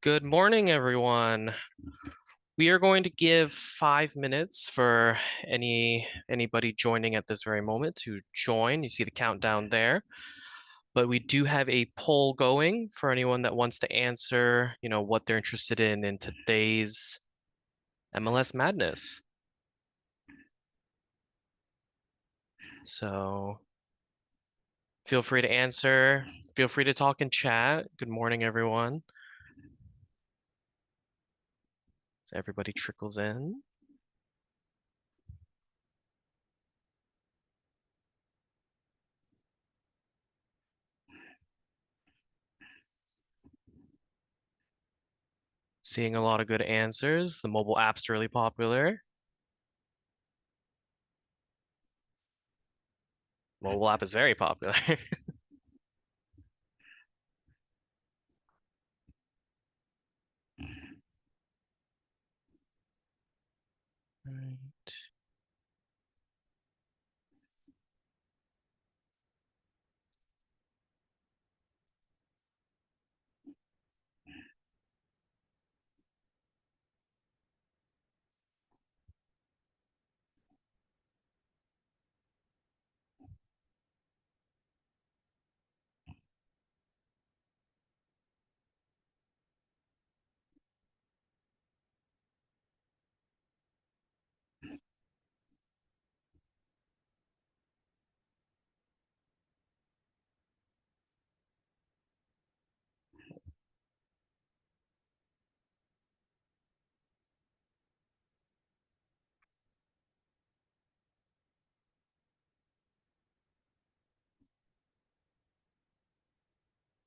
Good morning, everyone. We are going to give 5 minutes for anybody joining at this very moment to join. You see the countdown there. But we do have a poll going for anyone that wants to answer, what they're interested in today's MLS Madness. So feel free to answer. Feel free to talk in chat. Good morning, everyone. So everybody trickles in. Seeing a lot of good answers. The mobile app's really popular. Mobile app is very popular. Right.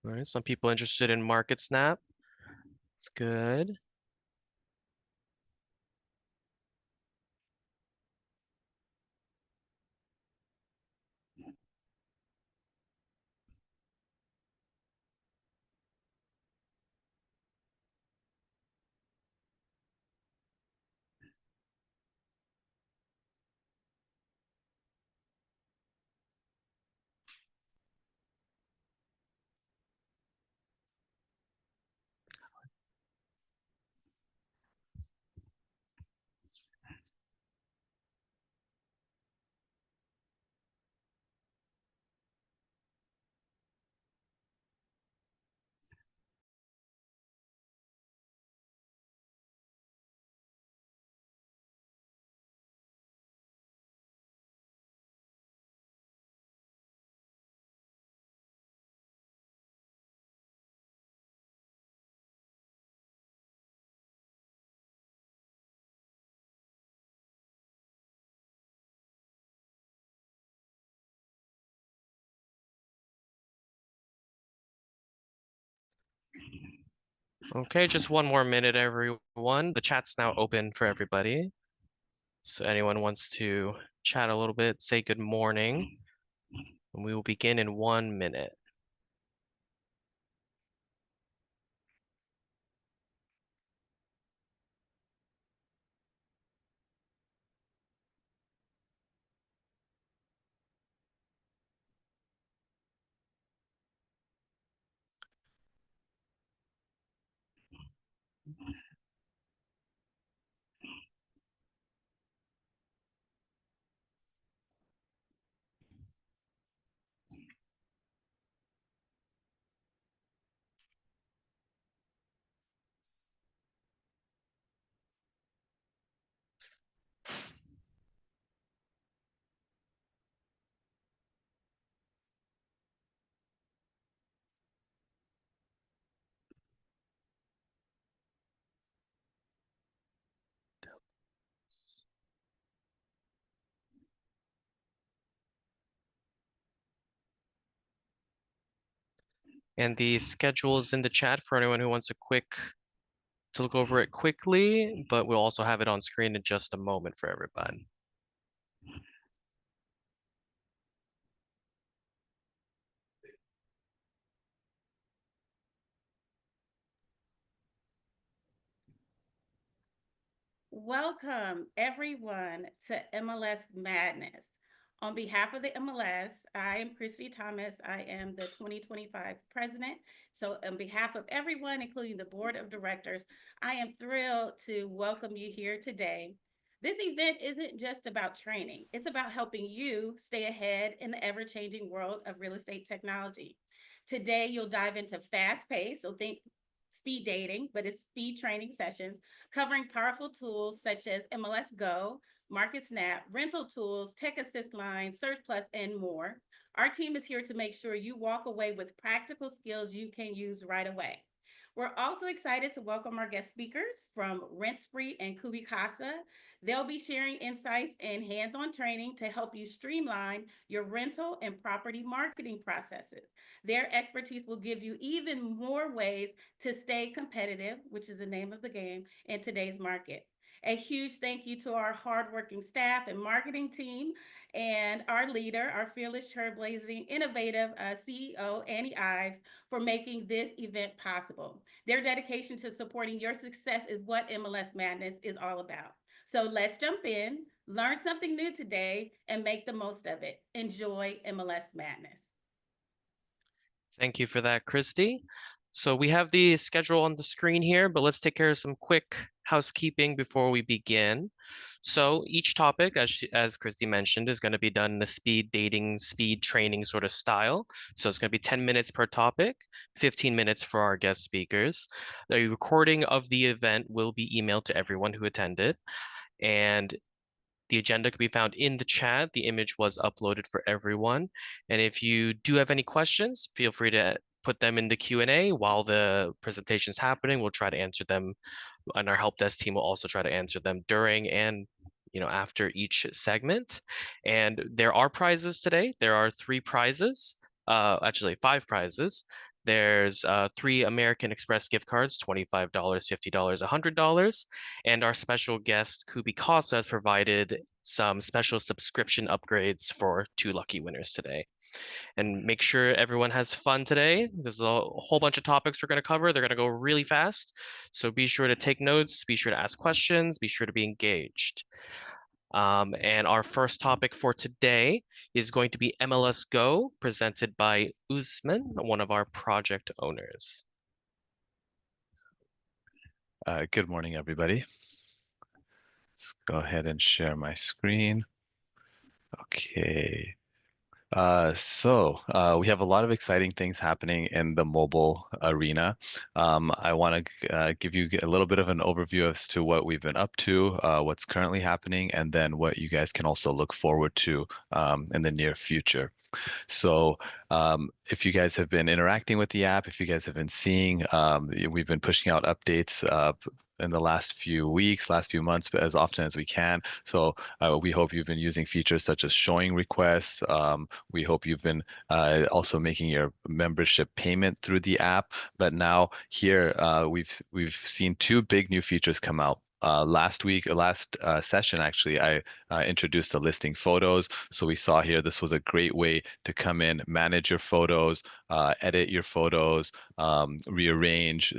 All right, some people interested in market snap. It's good. Okay, just one more minute, everyone. The chat's now open for everybody. So anyone wants to chat a little bit, say good morning, and we will begin in 1 minute. And the schedule is in the chat for anyone who wants to look over it quickly, but we'll also have it on screen in just a moment for everybody. Welcome, everyone, to MLS Madness. On behalf of the MLS, I am Christy Thomas. I am the 2025 president. So, on behalf of everyone, including the board of directors, I am thrilled to welcome you here today. This event isn't just about training, it's about helping you stay ahead in the ever changing world of real estate technology. Today, you'll dive into fast pace, so think speed dating, but it's speed training sessions covering powerful tools such as MLS Go, Market Snap, rental tools, tech assist lines, Search Plus, and more. Our team is here to make sure you walk away with practical skills you can use right away. We're also excited to welcome our guest speakers from Rent Spree and Kubi Casa. They'll be sharing insights and hands on training to help you streamline your rental and property marketing processes. Their expertise will give you even more ways to stay competitive, which is the name of the game, in today's market. A huge thank you to our hardworking staff and marketing team and our leader, our fearless, trailblazing, innovative CEO, Annie Ives, for making this event possible. Their dedication to supporting your success is what MLS Madness is all about. So let's jump in, learn something new today, and make the most of it. Enjoy MLS Madness. Thank you for that, Christy. So we have the schedule on the screen here, but let's take care of some quick housekeeping before we begin. So each topic, as Christy mentioned, is going to be done in a speed dating, speed training sort of style. So it's going to be 10 minutes per topic, 15 minutes for our guest speakers. The recording of the event will be emailed to everyone who attended. And the agenda can be found in the chat. The image was uploaded for everyone. And if you do have any questions, feel free to put them in the Q&A while the presentation is happening. We'll try to answer them, and our help desk team will also try to answer them during and after each segment. And there are prizes today. There are three prizes, actually five prizes. There's three American Express gift cards, $25, $50, $100. And our special guest, Kubi Casa, has provided some special subscription upgrades for two lucky winners today. And make sure everyone has fun today. There's a whole bunch of topics we're going to cover. They're going to go really fast. So be sure to take notes, be sure to ask questions, be sure to be engaged. And our first topic for today is going to be MLS Go, presented by Usman, one of our project owners. Good morning, everybody. Let's go ahead and share my screen. Okay. We have a lot of exciting things happening in the mobile arena. I want to give you a little bit of an overview as to what we've been up to, what's currently happening, and then what you guys can also look forward to in the near future. So if you guys have been interacting with the app, if you guys have been seeing, we've been pushing out updates in the last few weeks, last few months, but as often as we can. So we hope you've been using features such as showing requests. We hope you've been also making your membership payment through the app. But now here we've seen two big new features come out. Last session, actually, I introduced the listing photos. So we saw here this was a great way to come in, manage your photos, edit your photos, rearrange,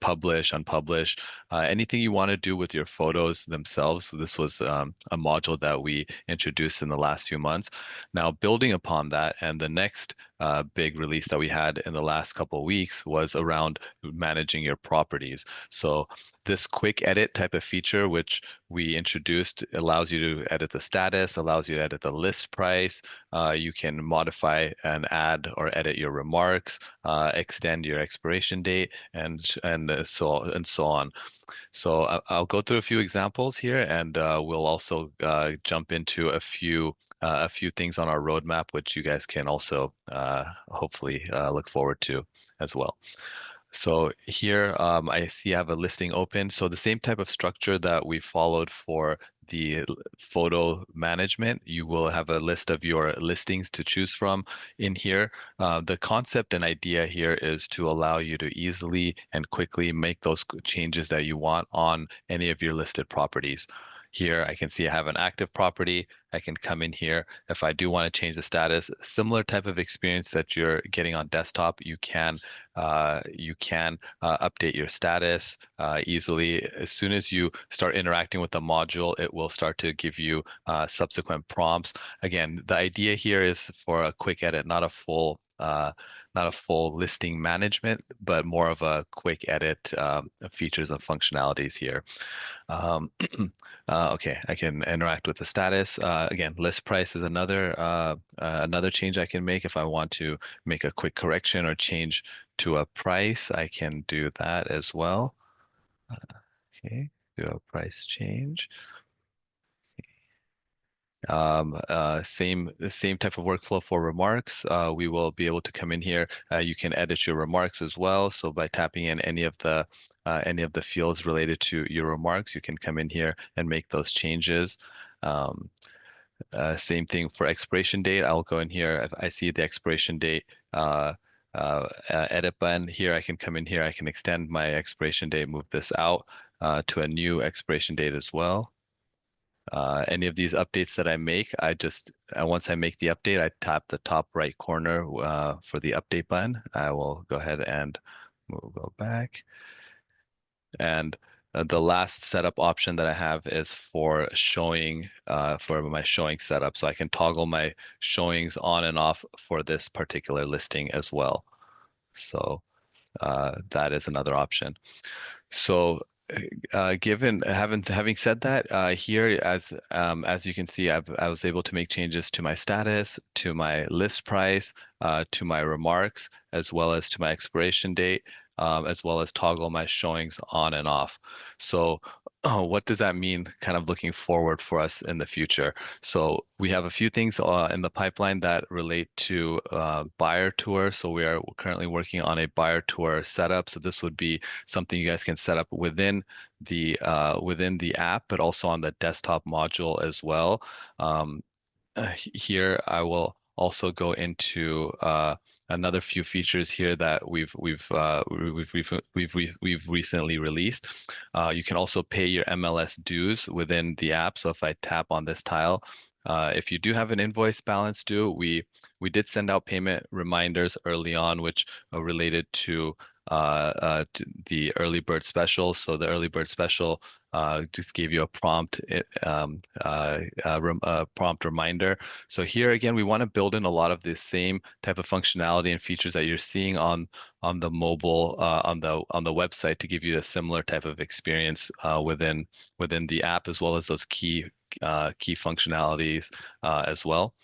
publish, unpublish, anything you want to do with your photos themselves. This was a module that we introduced in the last few months. Now, building upon that, and the next big release that we had in the last couple of weeks was around managing your properties. So this quick edit type of feature, which we introduced, allows you to edit the status, allows you to edit the list price. You can modify and add or edit your remarks, extend your expiration date, and so on. So I'll go through a few examples here, and we'll also jump into a few things on our roadmap, which you guys can also hopefully look forward to as well. So here I see I have a listing open. So the same type of structure that we followed for the photo management, you will have a list of your listings to choose from in here. The concept and idea here is to allow you to easily and quickly make those changes that you want on any of your listed properties. Here I can see I have an active property. I can come in here. If I do want to change the status, similar type of experience that you're getting on desktop, you can update your status easily. As soon as you start interacting with the module, it will start to give you subsequent prompts. Again, the idea here is for a quick edit, not a full listing management, but more of a quick edit features and functionalities here. Okay, I can interact with the status. Again, list price is another change I can make if I want to make a quick correction or change to a price. I can do that as well. Okay, do a price change. The same type of workflow for remarks. We will be able to come in here. You can edit your remarks as well. So by tapping in any of the fields related to your remarks, you can come in here and make those changes. Same thing for expiration date. I'll go in here. If I see the expiration date edit button here, I can come in here. I can extend my expiration date, move this out to a new expiration date as well. Any of these updates that I make, once I make the update, I tap the top right corner for the update button. I will go ahead and go back. And the last setup option that I have is for showing for my showing setup. So I can toggle my showings on and off for this particular listing as well. So that is another option. So having said that, here as you can see, I was able to make changes to my status, to my list price, to my remarks, as well as to my expiration date, as well as toggle my showings on and off. So what does that mean kind of looking forward for us in the future? So we have a few things in the pipeline that relate to buyer tour. So we are currently working on a buyer tour setup. So this would be something you guys can set up within the app, but also on the desktop module as well. Here I will also go into another few features here that we've recently released. You can also pay your MLS dues within the app. So if I tap on this tile, if you do have an invoice balance due, we did send out payment reminders early on, which are related to the early bird special. So the early bird special just gave you a prompt reminder. So here again, we want to build in a lot of the same type of functionality and features that you're seeing on the mobile on the website to give you a similar type of experience within the app, as well as those key functionalities as well.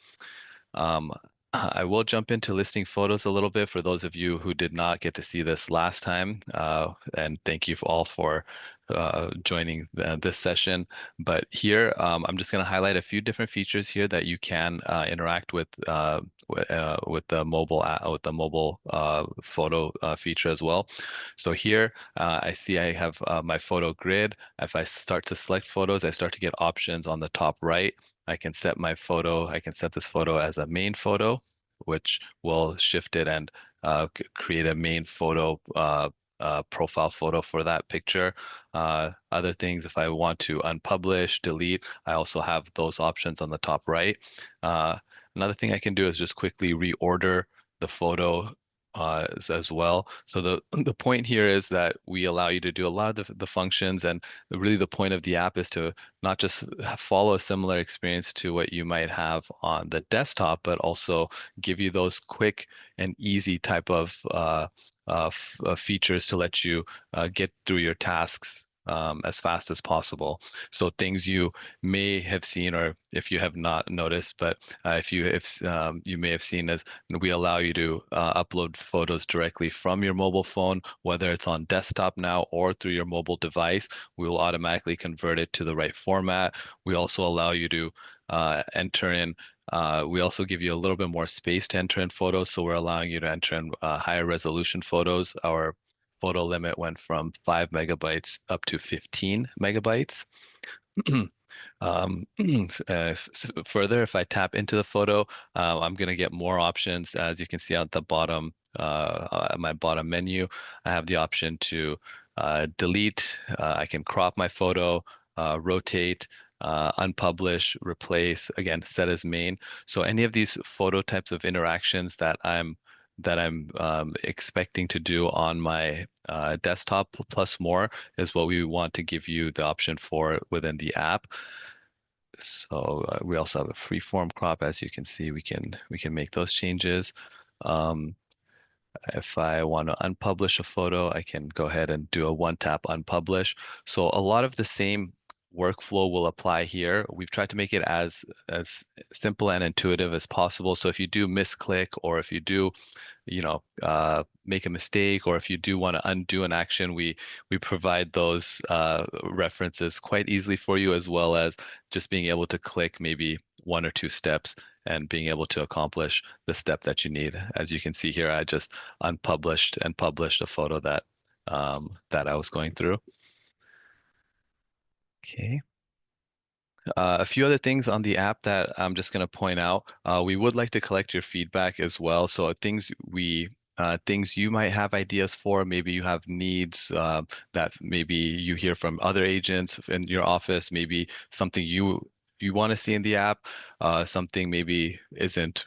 I will jump into listing photos a little bit for those of you who did not get to see this last time, and thank you all for joining this session. But here, I'm just going to highlight a few different features here that you can interact with the mobile photo feature as well. So here, I see I have my photo grid. If I start to select photos, I start to get options on the top right. I can set this photo as a main photo, which will shift it and create a main photo profile photo for that picture. Other things, if I want to unpublish, delete, I also have those options on the top right. Another thing I can do is just quickly reorder the photo as well. So the point here is that we allow you to do a lot of the functions, and really the point of the app is to not just follow a similar experience to what you might have on the desktop, but also give you those quick and easy type of features to let you get through your tasks as fast as possible. So things you may have seen, or if you have not noticed, but if you may have seen, as we allow you to upload photos directly from your mobile phone, whether it's on desktop now or through your mobile device. We will automatically convert it to the right format. We also allow you to enter in. We also give you a little bit more space to enter in photos, so we're allowing you to enter in higher resolution photos. Our photo limit went from 5 megabytes up to 15 megabytes. Further, if I tap into the photo, I'm going to get more options. As you can see at the bottom, my bottom menu, I have the option to delete. I can crop my photo, rotate. unpublish, replace, again, set as main. So any of these photo types of interactions that I'm expecting to do on my desktop plus more is what we want to give you the option for within the app. So we also have a freeform crop. As you can see, we can make those changes. Um, if I want to unpublish a photo, I can go ahead and do a one-tap unpublish. So a lot of the same workflow will apply here. We've tried to make it as simple and intuitive as possible. So if you do misclick, or if you do make a mistake, or if you do want to undo an action, we provide those references quite easily for you, as well as just being able to click maybe one or two steps and being able to accomplish the step that you need. As you can see here, I just unpublished and published a photo that I was going through. Okay. A few other things on the app that I'm just going to point out. We would like to collect your feedback as well. So things you might have ideas for. Maybe you have needs that maybe you hear from other agents in your office. Maybe something you want to see in the app. Something maybe isn't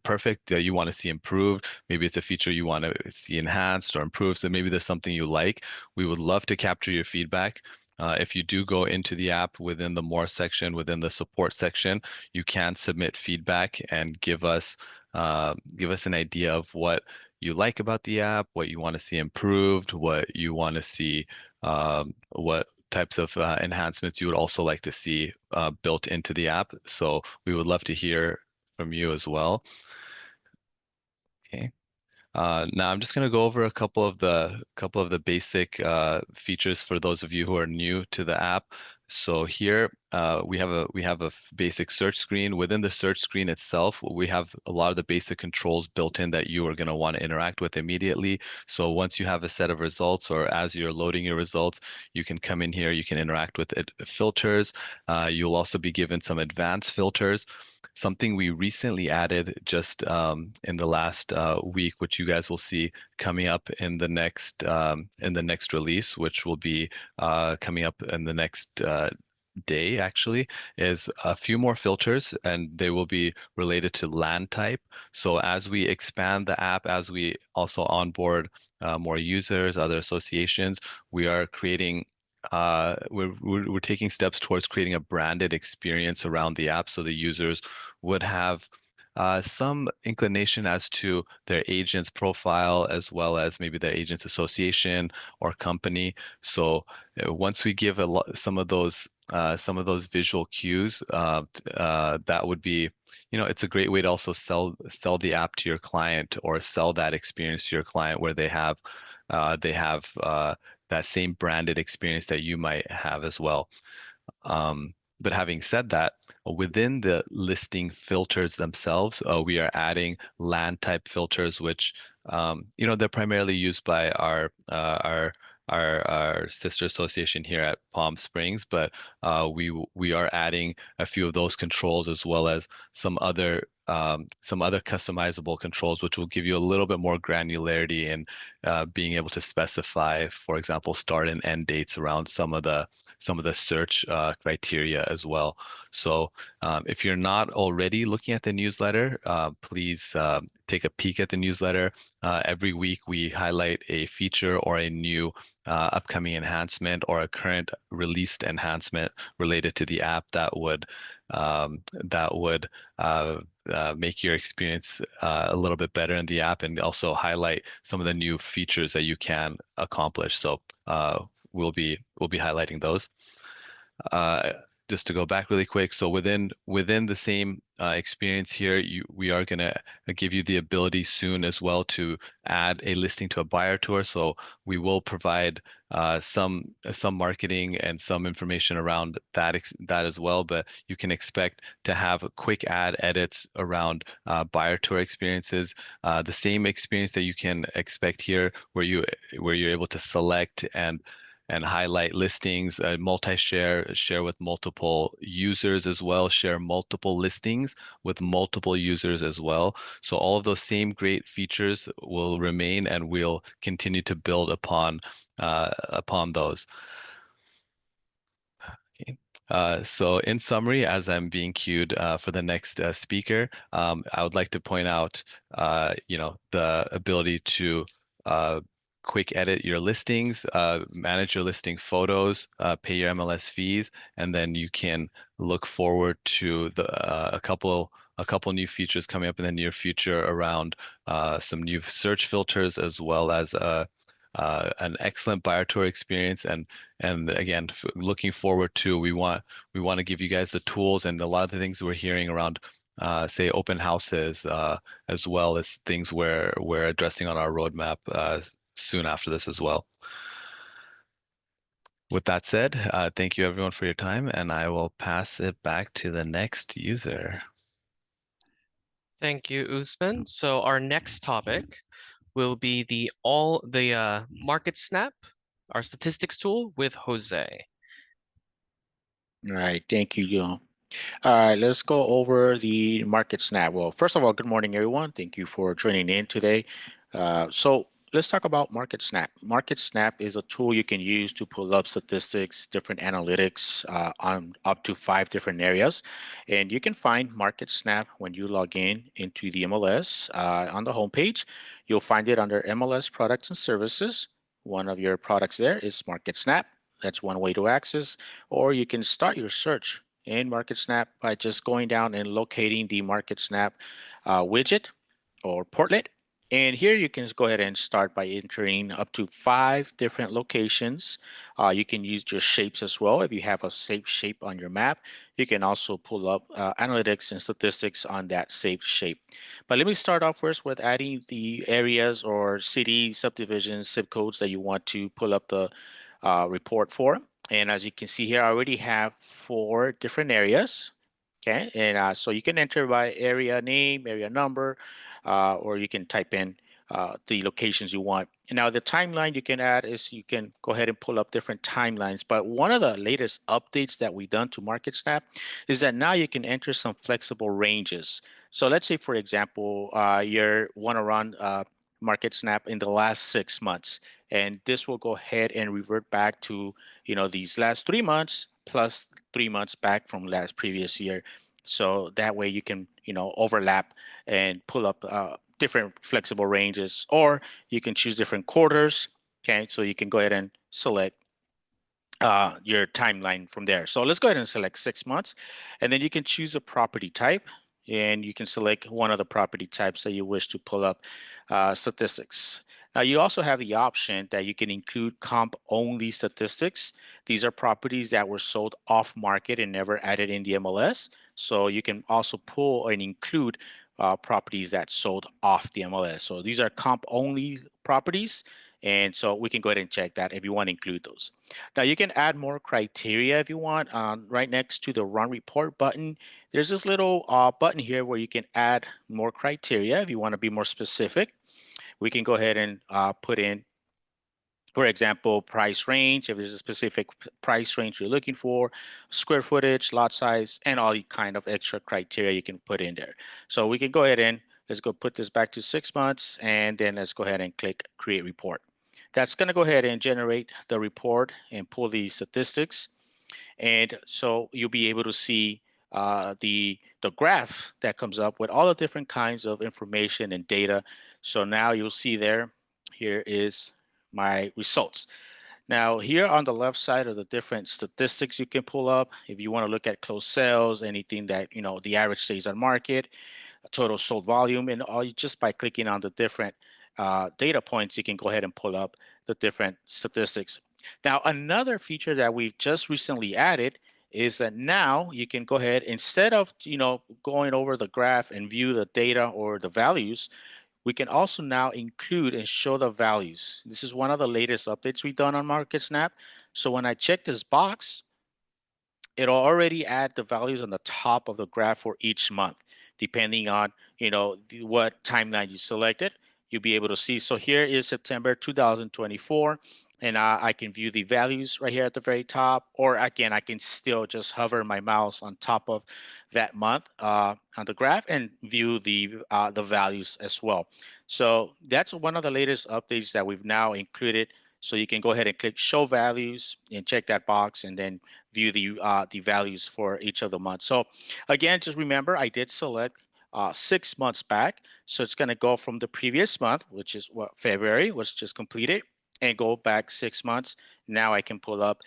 perfect that you want to see improved. Maybe it's a feature you want to see enhanced or improved. So maybe there's something you like. We would love to capture your feedback. If you do go into the app within the more section, within the support section, you can submit feedback and give us an idea of what you like about the app, what you want to see improved, what you want to see, what types of enhancements you would also like to see built into the app. So we would love to hear from you as well. Okay. Now I'm just going to go over a couple of the basic features for those of you who are new to the app. So here we have a basic search screen. Within the search screen itself, we have a lot of the basic controls built in that you are going to want to interact with immediately. So once you have a set of results, or as you're loading your results, you can come in here, you can interact with it, filters. You'll also be given some advanced filters. Something we recently added just in the last week, which you guys will see coming up in the next release, which will be coming up in the next day, actually, is a few more filters, and they will be related to land type. So as we expand the app, as we also onboard more users, other associations, we are creating we're taking steps towards creating a branded experience around the app, so the users would have some inclination as to their agent's profile, as well as maybe their agent's association or company. So once we give some of those visual cues, that would be, it's a great way to also sell the app to your client, or sell that experience to your client, where they have that same branded experience that you might have as well. But having said that, within the listing filters themselves, we are adding land type filters, which they're primarily used by our sister association here at Palm Springs, but we are adding a few of those controls, as well as some other customizable controls, which will give you a little bit more granularity in being able to specify, for example, start and end dates around some of the search criteria as well. So if you're not already looking at the newsletter, please take a peek at the newsletter. Every week we highlight a feature or a new upcoming enhancement, or a current released enhancement related to the app that would make your experience a little bit better in the app, and also highlight some of the new features that you can accomplish. So we'll be highlighting those. Uh, just to go back really quick, so within the same experience here, we are going to give you the ability soon as well to add a listing to a buyer tour. So we will provide some marketing and some information around that as well. But you can expect to have quick ad edits around buyer tour experiences. The same experience that you can expect here, where you're able to select and highlight listings, share with multiple users as well, share multiple listings with multiple users as well. So all of those same great features will remain, and we'll continue to build upon those. Okay. So in summary, as I'm being queued for the next speaker, I would like to point out, the ability to quick edit your listings, manage your listing photos, pay your MLS fees, and then you can look forward to a couple new features coming up in the near future around some new search filters, as well as an excellent buyer tour experience. And again, looking forward to, we want to give you guys the tools and a lot of the things we're hearing around, say, open houses, as well as things we're addressing on our roadmap soon after this as well. With that said, thank you everyone for your time, and I will pass it back to the next user. Thank you, Usman. So our next topic will be the Market Snap, our statistics tool with Jose. All right, thank you, Joe. All right, let's go over the market snap. Well, first of all, good morning, everyone. Thank you for joining in today. So let's talk about Market Snap. Market Snap is a tool you can use to pull up statistics, different analytics on up to 5 different areas. And you can find Market Snap when you log in into the MLS on the homepage. You'll find it under MLS products and services. One of your products there is Market Snap. That's one way to access, or you can start your search in MarketSnap by just going down and locating the MarketSnap widget or portlet. And here you can go ahead and start by entering up to 5 different locations. You can use your shapes as well. If you have a saved shape on your map, you can also pull up analytics and statistics on that saved shape. But let me start off first with adding the areas or city subdivisions, zip codes that you want to pull up the report for. And as you can see here, I already have 4 different areas. Okay, and so you can enter by area name, area number, or you can type in the locations you want. And now the timeline you can add is you can go ahead and pull up different timelines. But one of the latest updates that we've done to MarketSnap is that now you can enter some flexible ranges. So let's say, for example, you want to run MarketSnap in the last 6 months, and this will go ahead and revert back to these last 3 months plus 3 months back from last previous year. So that way you can overlap and pull up different flexible ranges, or you can choose different quarters. Okay, so you can go ahead and select your timeline from there. So let's go ahead and select 6 months, and then you can choose a property type, and you can select one of the property types that you wish to pull up statistics. Now you also have the option that you can include comp only statistics. These are properties that were sold off market and never added in the MLS. So you can also pull and include properties that sold off the MLS. So these are comp only properties. And so we can go ahead and check that if you want to include those. Now you can add more criteria if you want. Right next to the run report button, there's this little button here where you can add more criteria if you want to be more specific. We can go ahead and put in, for example, price range, if there's a specific price range you're looking for, square footage, lot size, and all the kind of extra criteria you can put in there. So we can go ahead and let's go put this back to 6 months, and then let's go ahead and click create report. That's going to go ahead and generate the report and pull the statistics. And so you'll be able to see the graph that comes up with all the different kinds of information and data. So now you'll see there, here is my results. Now here on the left side are the different statistics you can pull up. If you want to look at closed sales, anything that, the average days on market, total sold volume, and all just by clicking on the different data points, you can go ahead and pull up the different statistics. Now, another feature that we've just recently added is that now you can go ahead, instead of going over the graph and view the data or the values, we can also now include and show the values. This is one of the latest updates we've done on MarketSnap. So when I check this box, it'll already add the values on the top of the graph for each month, depending on what timeline you selected. You'll be able to see. So here is September 2024, and I can view the values right here at the very top. Or again, I can still just hover my mouse on top of that month on the graph and view the values as well. So that's one of the latest updates that we've now included So you can go ahead and click show values and check that box and then view the values for each of the months. So again, just remember I did select 6 months back. So it's going to go from the previous month, which is what February was just completed, and go back 6 months. Now I can pull up,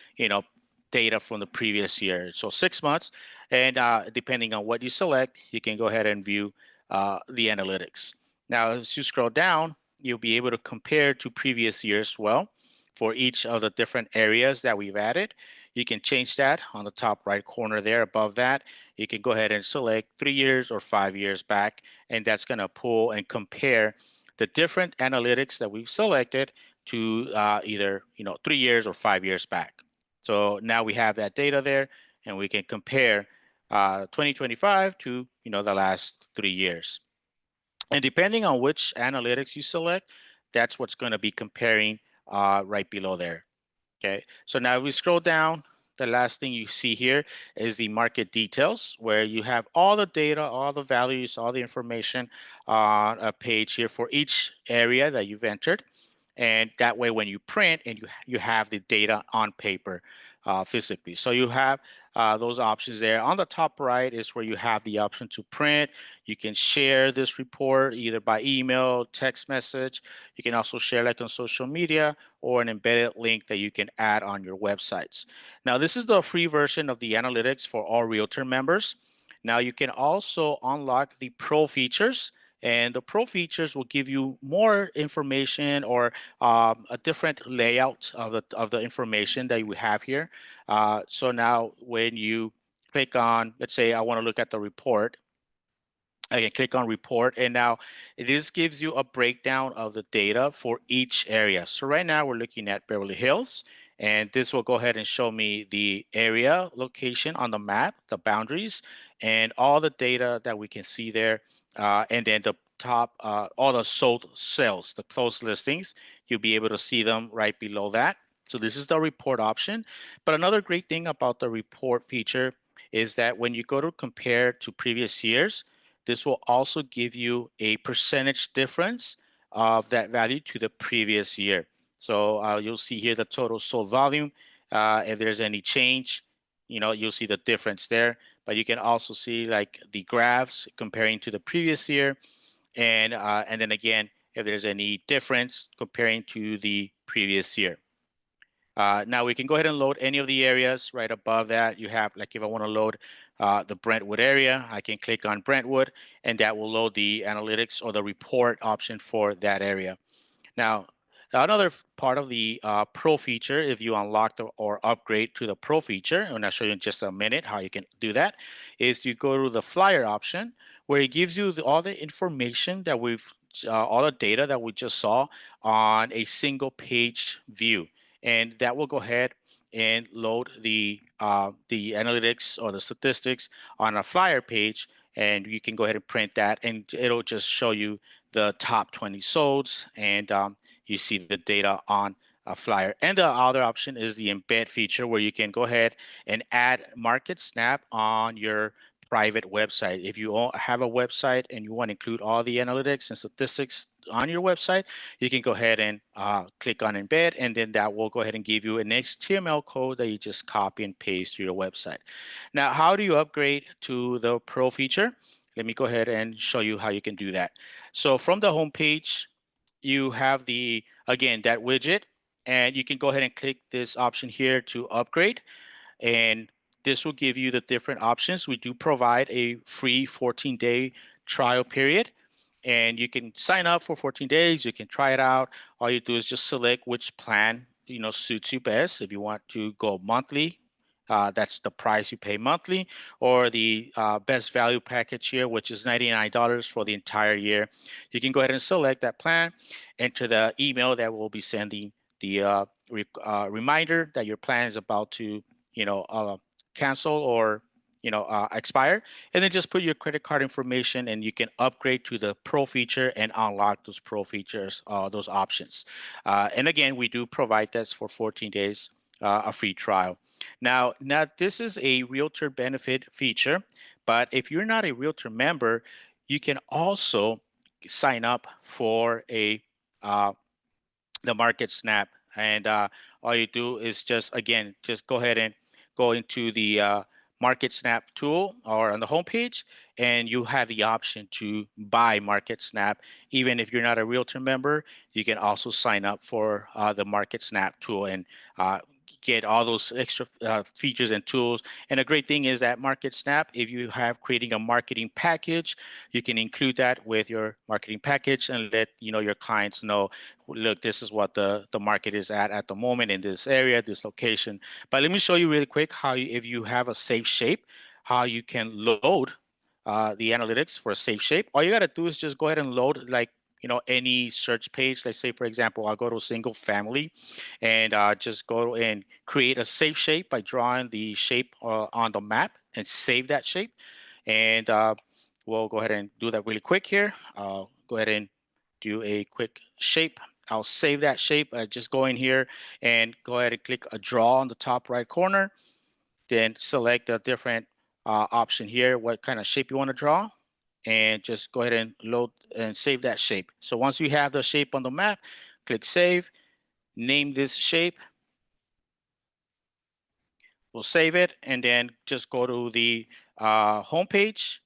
data from the previous year. So 6 months, and depending on what you select, you can go ahead and view the analytics. Now, as you scroll down, you'll be able to compare to previous years as well for each of the different areas that we've added. You can change that on the top right corner there above that. You can go ahead and select 3 years or 5 years back, and that's going to pull and compare the different analytics that we've selected to either 3 years or 5 years back. So now we have that data there, and we can compare 2025 to the last 3 years. And depending on which analytics you select, that's what's going to be comparing right below there. Okay, so now if we scroll down, the last thing you see here is the market details, where you have all the data, all the values, all the information on a page here for each area that you've entered. And that way, when you print and you have the data on paper physically. So you have those options there. On the top right is where you have the option to print. You can share this report either by email, text message. You can also share like on social media, or an embedded link that you can add on your websites. Now, this is the free version of the analytics for all Realtor members. Now, you can also unlock the pro features, and the pro features will give you more information, or a different layout of the information that you have here. So now when you click on, let's say I want to look at the report, I can click on report, and now this gives you a breakdown of the data for each area. So right now we're looking at Beverly Hills, and this will go ahead and show me the area location on the map, the boundaries, and all the data that we can see there. And then the top, all the sold sales, the closed listings, you'll be able to see them right below that. So this is the report option. But another great thing about the report feature is that when you go to compare to previous years, this will also give you a percentage difference of that value to the previous year. So you'll see here the total sold volume. If there's any change, you'll see the difference there. But you can also see like the graphs comparing to the previous year, and then again, if there's any difference comparing to the previous year. Now we can go ahead and load any of the areas. Right above that, you have, like, if I want to load the Brentwood area, I can click on Brentwood, and that will load the analytics or the report option for that area. Now, another part of the Pro feature, if you unlock or upgrade to the Pro feature, and I'll show you in just a minute how you can do that, is you go to the Flyer option, where it gives you all the information that all the data that we just saw on a single page view, and that will go ahead and load the analytics or the statistics on a Flyer page, and you can go ahead and print that, and it'll just show you the top 20 solds, and you see the data on a flyer. And the other option is the embed feature, where you can go ahead and add Market Snap on your private website. If you have a website and you want to include all the analytics and statistics on your website, you can go ahead and click on embed, and then that will go ahead and give you an HTML code that you just copy and paste to your website. Now, how do you upgrade to the Pro feature? Let me go ahead and show you how you can do that. So from the home page, you have again, that widget, and you can go ahead and click this option here to upgrade, and this will give you the different options. We do provide a free 14-day trial period, and you can sign up for 14 days. You can try it out. All you do is just select which plan suits you best. If you want to go monthly, that's the price you pay monthly, or the best value package here, which is $99 for the entire year. You can go ahead and select that plan, enter the email that will be sending the reminder that your plan is about to cancel or expire, and then just put your credit card information, and you can upgrade to the Pro feature and unlock those Pro features, those options. And again, we do provide this for 14 days, a free trial. Now this is a Realtor benefit feature, but if you're not a Realtor member, you can also sign up for the Market Snap And all you do is just, again, just go ahead and go into the Market Snap tool or on the homepage, and you have the option to buy Market Snap. Even if you're not a Realtor member, you can also sign up for the Market Snap tool and get all those extra features and tools. And the great thing is that Market Snap, if you have creating a marketing package, you can include that with your marketing package and let your clients know, look, this is what the market is at the moment in this area, this location. But let me show you really quick how if you have a safe shape, how you can load the analytics for a safe shape. All you got to do is just go ahead and load like any search page. Let's say, for example, I'll go to single family and just go and create a safe shape by drawing the shape on the map and save that shape. And we'll go ahead and do that really quick here. I'll go ahead and do a quick shape. I'll save that shape. Just go in here and go ahead and click a draw on the top right corner. Then select a different option here, what kind of shape you want to draw. And just go ahead and load and save that shape. So once you have the shape on the map, click save, name this shape. We'll save it and then just go to the home page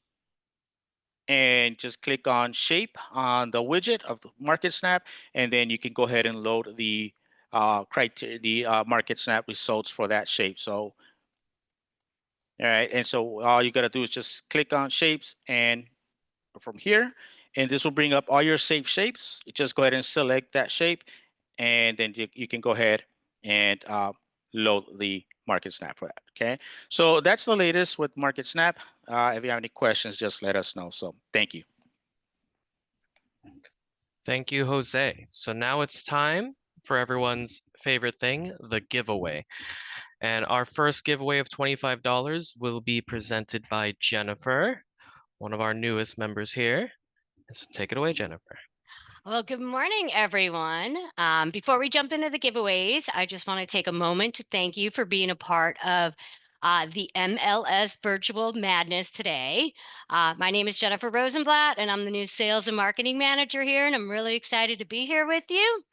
and just click on shape on the widget of the Market Snap, and then you can go ahead and load the Market Snap results for that shape. So, all right, and so all you gotta do is just click on shapes and from here, and this will bring up all your safe shapes. You just go ahead and select that shape, and then you can go ahead and load the Market Snap for that. Okay, so that's the latest with Market Snap. If you have any questions, just let us know. So thank you. Thank you, Jose. So now it's time for everyone's favorite thing, the giveaway. And our first giveaway of $25 will be presented by Jennifer, one of our newest members here. So take it away, Jennifer. Well, good morning, everyone. Before we jump into the giveaways, I just want to take a moment to thank you for being a part of the MLS Virtual Madness today. My name is Jennifer Rosenblatt, and I'm the new Sales and Marketing Manager here, and I'm really excited to be here with you.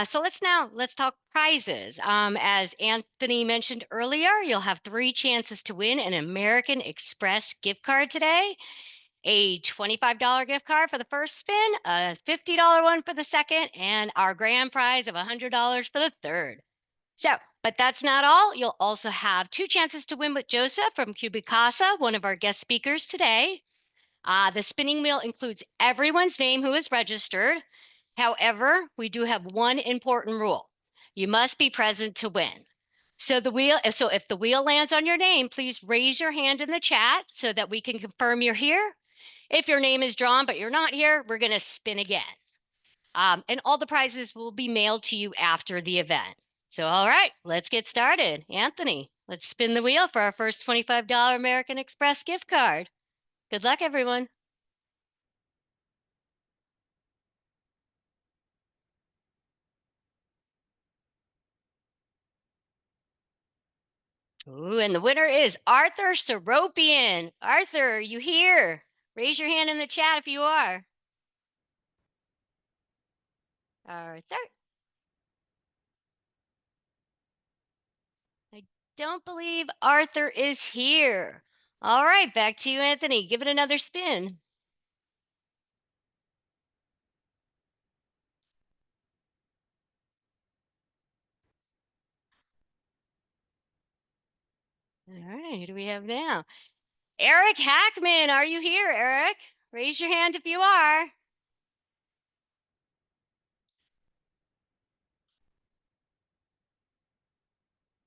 So let's talk prizes. As Anthony mentioned earlier, you'll have 3 chances to win an American Express gift card today. A $25 gift card for the first spin, a $50 one for the second, and our grand prize of $100 for the third. So, but that's not all. You'll also have 2 chances to win with Joseph from Cubicasa, one of our guest speakers today. The spinning wheel includes everyone's name who is registered. However, we do have one important rule. You must be present to win. So if the wheel lands on your name, please raise your hand in the chat so that we can confirm you're here. If your name is drawn but you're not here, we're going to spin again. And all the prizes will be mailed to you after the event. So, all right, let's get started. Anthony, let's spin the wheel for our first $25 American Express gift card. Good luck, everyone. Ooh, and the winner is Arthur Seropian. Arthur, you here? Raise your hand in the chat if you are. Arthur. I don't believe Arthur is here. All right, back to you, Anthony. Give it another spin. All right, who do we have now? Eric Hackman, are you here, Eric? Raise your hand if you are.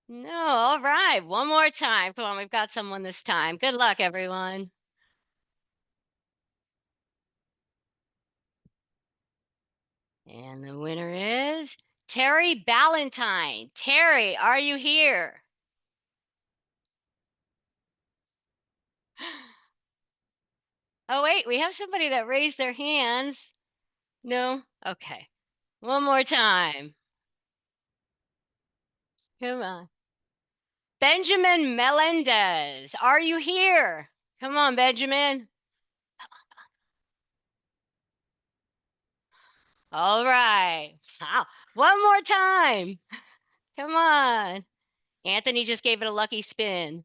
No, all right. One more time. Come on, we've got someone this time. Good luck, everyone. And the winner is Terry Ballantyne. Terry, are you here? Oh, wait, we have somebody that raised their hands. No? Okay. One more time. Come on. Benjamin Melendez, are you here? Come on, Benjamin. All right. Wow. One more time. Come on. Anthony just gave it a lucky spin.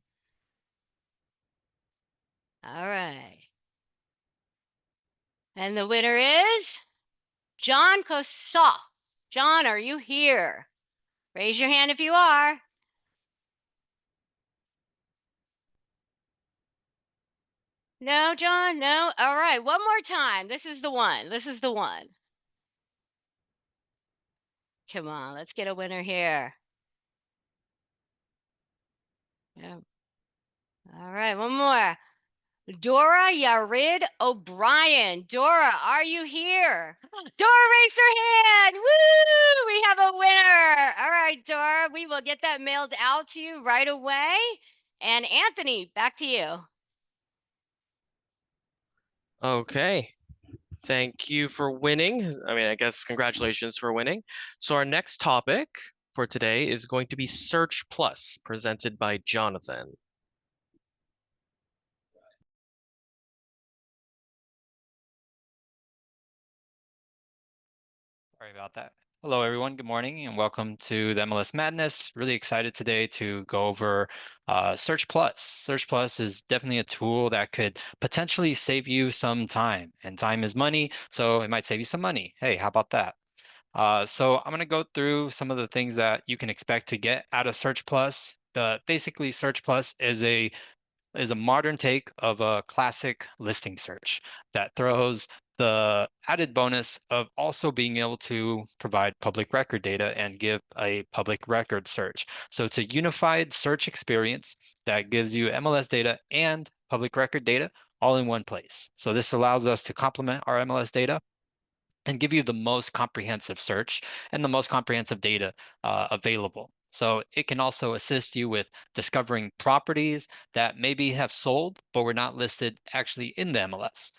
All right. And the winner is John Kosoff. John, are you here? Raise your hand if you are. No, John, no. All right, one more time. This is the one. This is the one. Come on, let's get a winner here. Yeah. All right, one more. Dora Yarid O'Brien. Dora, are you here? Dora raised her hand. Woo! We have a winner. All right, Dora, we will get that mailed out to you right away. And Anthony, back to you. Okay. Thank you for winning. I mean, I guess congratulations for winning. So our next topic for today is going to be Search Plus, presented by Jonathan. Sorry about that. Hello, everyone. Good morning and welcome to the MLS Madness. Really excited today to go over Search Plus. Search Plus is definitely a tool that could potentially save you some time, and time is money, so it might save you some money. Hey, how about that? So I'm going to go through some of the things that you can expect to get out of Search Plus. Basically, Search Plus is a modern take of a classic listing search that throws the added bonus of also being able to provide public record data and give a public record search. So it's a unified search experience that gives you MLS data and public record data all in one place. So this allows us to complement our MLS data and give you the most comprehensive search and the most comprehensive data available. So it can also assist you with discovering properties that maybe have sold, but were not listed actually in the MLS.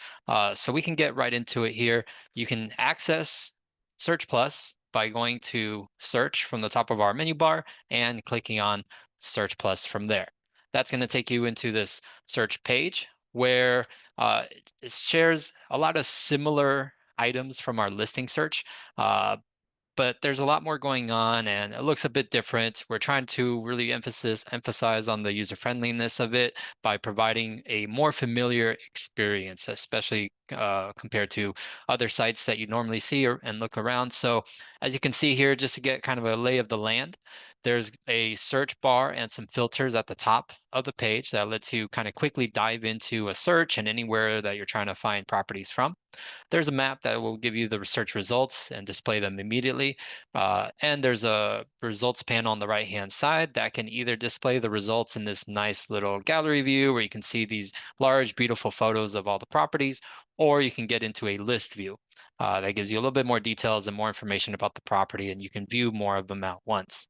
So we can get right into it here. You can access Search Plus by going to Search from the top of our menu bar and clicking on Search Plus from there. That's going to take you into this search page where it shares a lot of similar items from our listing search. But there's a lot more going on and it looks a bit different. We're trying to really emphasize on the user friendliness of it by providing a more familiar experience, especially compared to other sites that you normally see and look around. So as you can see here, just to get kind of a lay of the land, there's a search bar and some filters at the top of the page that lets you kind of quickly dive into a search and anywhere that you're trying to find properties from. There's a map that will give you the search results and display them immediately. And there's a results panel on the right-hand side that can either display the results in this nice little gallery view where you can see these large, beautiful photos of all the properties, or you can get into a list view. That gives you a little bit more details and more information about the property, and you can view more of them at once.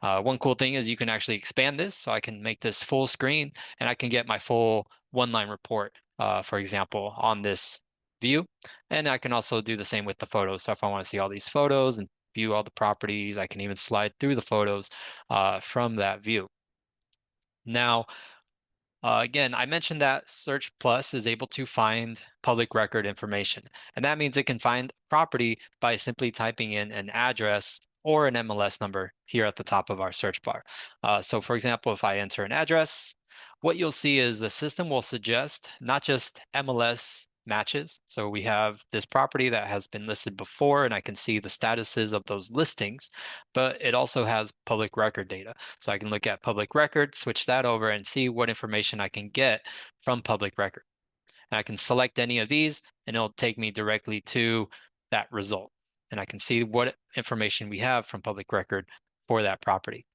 One cool thing is you can actually expand this, so I can make this full screen and I can get my full one-line report, for example, on this view. And I can also do the same with the photos. So if I want to see all these photos and view all the properties, I can even slide through the photos from that view. Now, again, I mentioned that Search Plus is able to find public record information, and that means it can find property by simply typing in an address or an MLS number here at the top of our search bar. So for example, if I enter an address, what you'll see is the system will suggest not just MLS matches. So we have this property that has been listed before, and I can see the statuses of those listings, but it also has public record data. So I can look at public record, switch that over and see what information I can get from public record. And I can select any of these and it'll take me directly to that result. And I can see what information we have from public record for that property.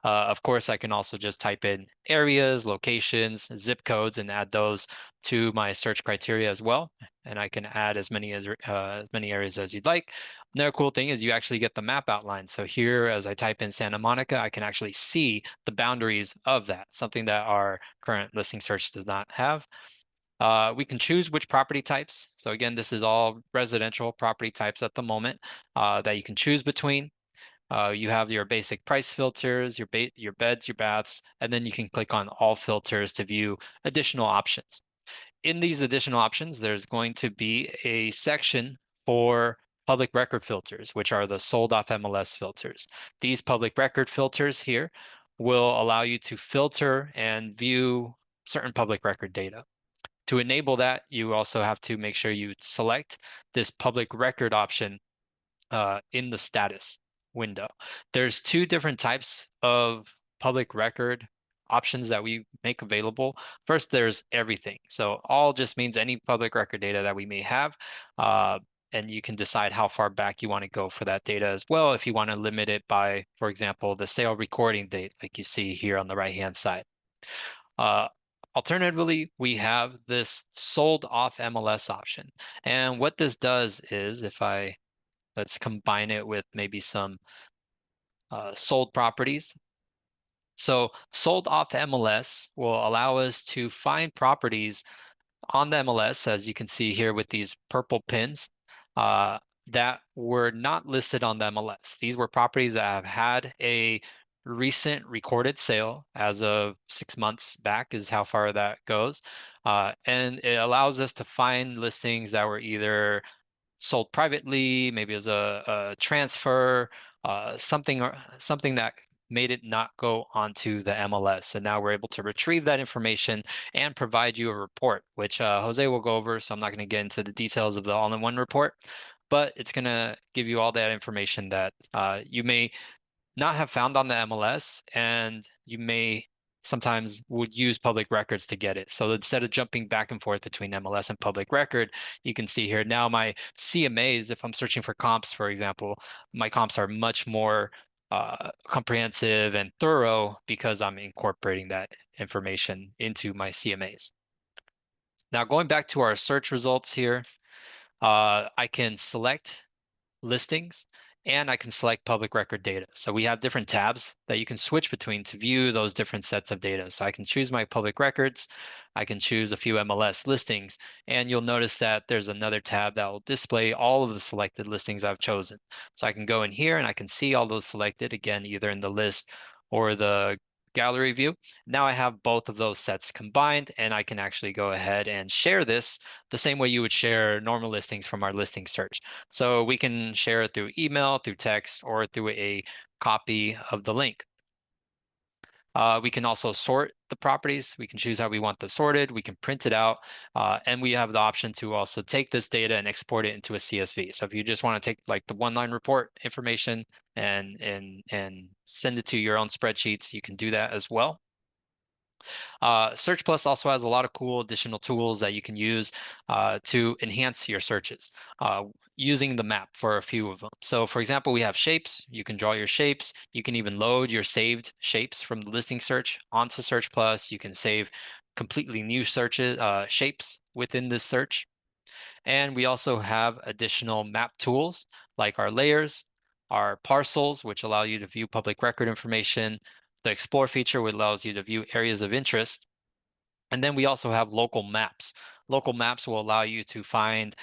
Of course, I can also just type in areas, locations, zip codes, and add those to my search criteria as well. And I can add as many areas as you'd like. Another cool thing is you actually get the map outline. So here, as I type in Santa Monica, I can actually see the boundaries of that, something that our current listing search does not have. We can choose which property types. So again, this is all residential property types at the moment that you can choose between. You have your basic price filters, your beds, your baths, and then you can click on all filters to view additional options. In these additional options, there's going to be a section for public record filters, which are the sold off MLS filters. These public record filters here will allow you to filter and view certain public record data. To enable that, you also have to make sure you select this public record option in the status window. There's two different types of public record options that we make available. First, there's everything. So all just means any public record data that we may have. And you can decide how far back you want to go for that data as well. If you want to limit it by, for example, the sale recording date, like you see here on the right-hand side. Alternatively, we have this sold off MLS option. And what this does is, let's combine it with maybe some sold properties. So sold off MLS will allow us to find properties on the MLS, as you can see here with these purple pins, that were not listed on the MLS. These were properties that have had a recent recorded sale as of 6 months back is how far that goes. And it allows us to find listings that were either sold privately, maybe as a transfer, something that made it not go onto the MLS. And now we're able to retrieve that information and provide you a report, which Jose will go over. So I'm not going to get into the details of the all-in-one report, but it's going to give you all that information that you may not have found on the MLS, and you may sometimes would use public records to get it. So instead of jumping back and forth between MLS and public record, you can see here now my CMAs, if I'm searching for comps, for example, my comps are much more comprehensive and thorough because I'm incorporating that information into my CMAs. Now going back to our search results here, I can select listings, and I can select public record data. So we have different tabs that you can switch between to view those different sets of data. So I can choose my public records, I can choose a few MLS listings, and you'll notice that there's another tab that will display all of the selected listings I've chosen. So I can go in here and I can see all those selected, again, either in the list or the gallery view. Now I have both of those sets combined, and I can actually go ahead and share this the same way you would share normal listings from our listing search. So we can share it through email, through text, or through a copy of the link. We can also sort the properties. We can choose how we want them sorted. We can print it out, and we have the option to also take this data and export it into a CSV. So if you just want to take like the one-line report information and send it to your own spreadsheets, you can do that as well. Search Plus also has a lot of cool additional tools that you can use to enhance your searches using the map for a few of them. So for example, we have shapes. You can draw your shapes. You can even load your saved shapes from the listing search onto Search Plus. You can save completely new searches, shapes within this search. And we also have additional map tools like our layers, our parcels, which allow you to view public record information, the Explore feature, which allows you to view areas of interest. And then we also have local maps. Local maps will allow you to find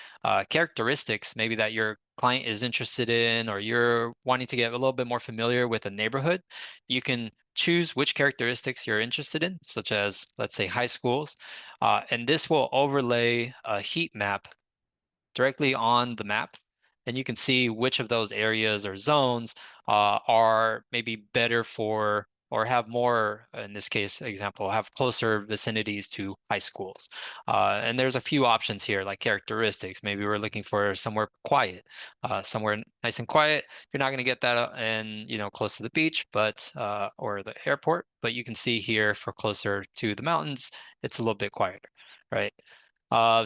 characteristics maybe that your client is interested in, or you're wanting to get a little bit more familiar with a neighborhood. You can choose which characteristics you're interested in, such as, let's say, high schools. And this will overlay a heat map directly on the map, and you can see which of those areas or zones are maybe better for, or have more, in this case example, have closer vicinities to high schools. And there's a few options here like characteristics. Maybe we're looking for somewhere quiet, somewhere nice and quiet. You're not going to get that in, close to the beach, but or the airport, but you can see here for closer to the mountains, it's a little bit quieter, right?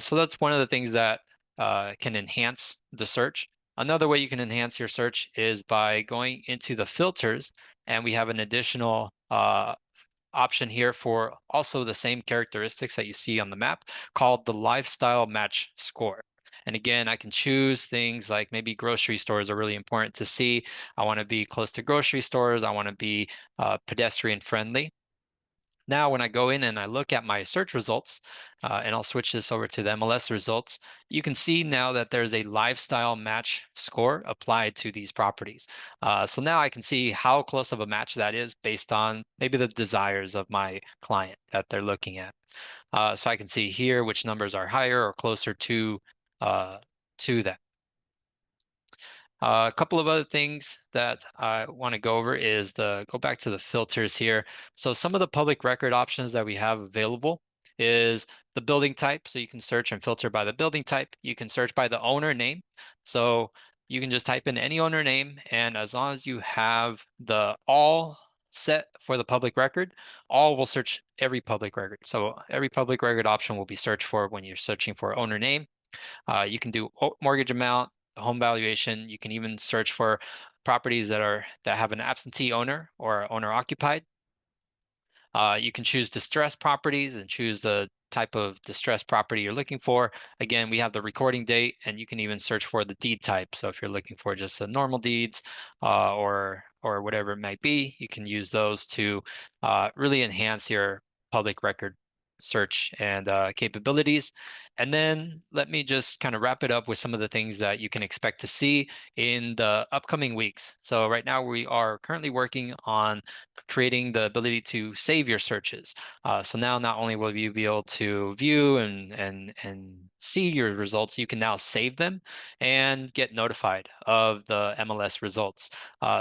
So that's one of the things that can enhance the search. Another way you can enhance your search is by going into the filters, and we have an additional option here for also the same characteristics that you see on the map called the lifestyle match score. And again, I can choose things like maybe grocery stores are really important to see. I want to be close to grocery stores. I want to be pedestrian friendly. Now, when I go in and I look at my search results, and I'll switch this over to the MLS results, you can see now that there's a lifestyle match score applied to these properties. So now I can see how close of a match that is based on maybe the desires of my client that they're looking at. So I can see here which numbers are higher or closer to that. A couple of other things that I want to go over is go back to the filters here. So some of the public record options that we have available is the building type. So you can search and filter by the building type. You can search by the owner name. So you can just type in any owner name, and as long as you have the all set for the public record, all will search every public record. So every public record option will be searched for when you're searching for owner name. You can do mortgage amount, home valuation. You can even search for properties that have an absentee owner or owner occupied. You can choose distressed properties and choose the type of distressed property you're looking for. Again, we have the recording date, and you can even search for the deed type. So if you're looking for just the normal deeds or whatever it might be, you can use those to really enhance your public record search and capabilities. And then let me just kind of wrap it up with some of the things that you can expect to see in the upcoming weeks. So right now we are currently working on creating the ability to save your searches. So now not only will you be able to view and see your results, you can now save them and get notified of the MLS results.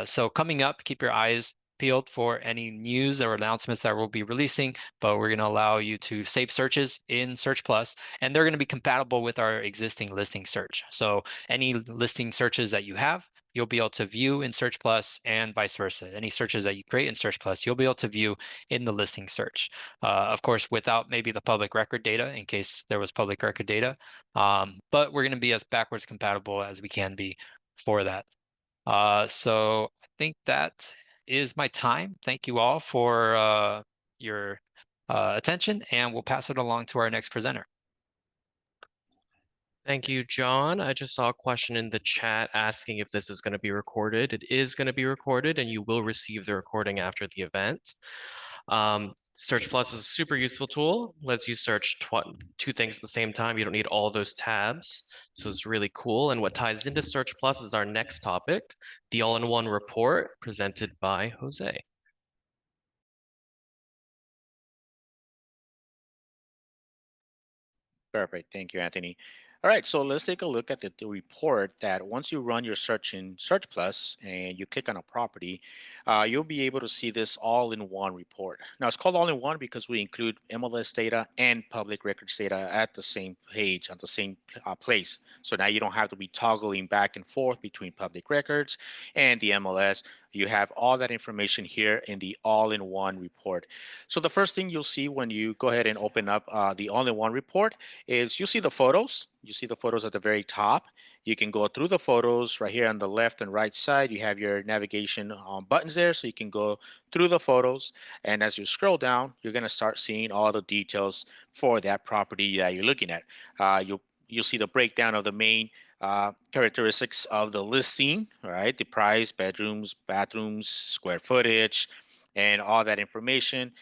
So coming up, keep your eyes peeled for any news or announcements that we'll be releasing, but we're going to allow you to save searches in Search Plus, and they're going to be compatible with our existing listing search. So any listing searches that you have, you'll be able to view in Search Plus and vice versa. Any searches that you create in Search Plus, you'll be able to view in the listing search. Of course, without maybe the public record data in case there was public record data, but we're going to be as backwards compatible as we can be for that. So I think that is my time. Thank you all for your attention, and we'll pass it along to our next presenter. Thank you, John. I just saw a question in the chat asking if this is going to be recorded. It is going to be recorded, and you will receive the recording after the event. Search Plus is a super useful tool. Lets you search two things at the same time. You don't need all those tabs. So it's really cool. And what ties into Search Plus is our next topic, the all-in-one report presented by Jose. Perfect. Thank you, Anthony. All right, so let's take a look at the report that once you run your search in Search Plus and you click on a property, you'll be able to see this all-in-one report. Now, it's called all-in-one because we include MLS data and public records data at the same page, at the same place. So now you don't have to be toggling back and forth between public records and the MLS. You have all that information here in the all-in-one report. So the first thing you'll see when you go ahead and open up the all-in-one report is you see the photos. You see the photos at the very top. You can go through the photos right here on the left and right side. You have your navigation buttons there, so you can go through the photos. And as you scroll down, you're going to start seeing all the details for that property that you're looking at. You'll see the breakdown of the main characteristics of the listing, right? The price, bedrooms, bathrooms, square footage, and all that information.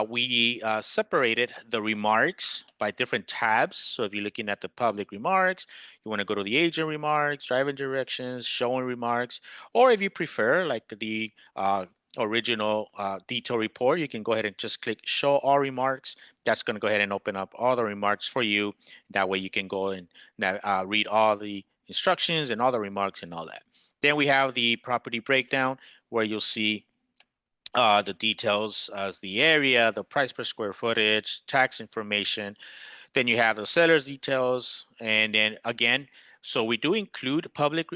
We separated the remarks by different tabs. So if you're looking at the public remarks, you want to go to the agent remarks, driving directions, showing remarks, or if you prefer, like the original detail report, you can go ahead and just click show all remarks. That's going to go ahead and open up all the remarks for you. That way you can go and read all the instructions and all the remarks and all that. Then we have the property breakdown where you'll see the details as the area, the price per square footage, tax information. Then you have the seller's details, and then again, so we do include public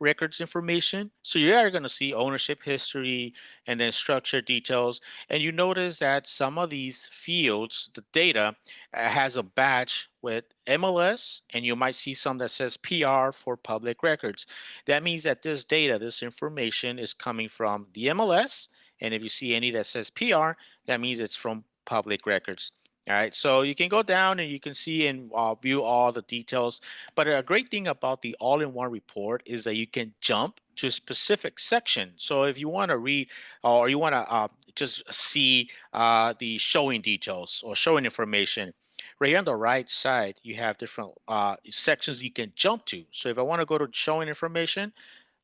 records information. So you are going to see ownership history and then structure details. And you notice that some of these fields, the data, has a badge with MLS, and you might see some that says PR for public records. That means that this data, this information is coming from the MLS. And if you see any that says PR, that means it's from public records. All right, so you can go down and you can see and view all the details. But a great thing about the all-in-one report is that you can jump to a specific section. So if you want to read or you want to just see the showing details or showing information, right here on the right side, you have different sections you can jump to. So if I want to go to showing information,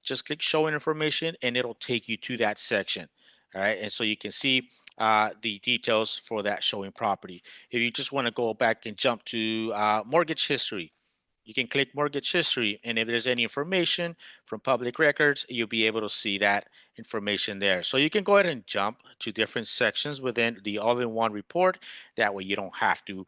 just click showing information and it'll take you to that section. All right, and so you can see the details for that showing property. If you just want to go back and jump to mortgage history, You can click mortgage history, and if there's any information from public records, you'll be able to see that information there. So you can go ahead and jump to different sections within the all-in-one report. That way you don't have to,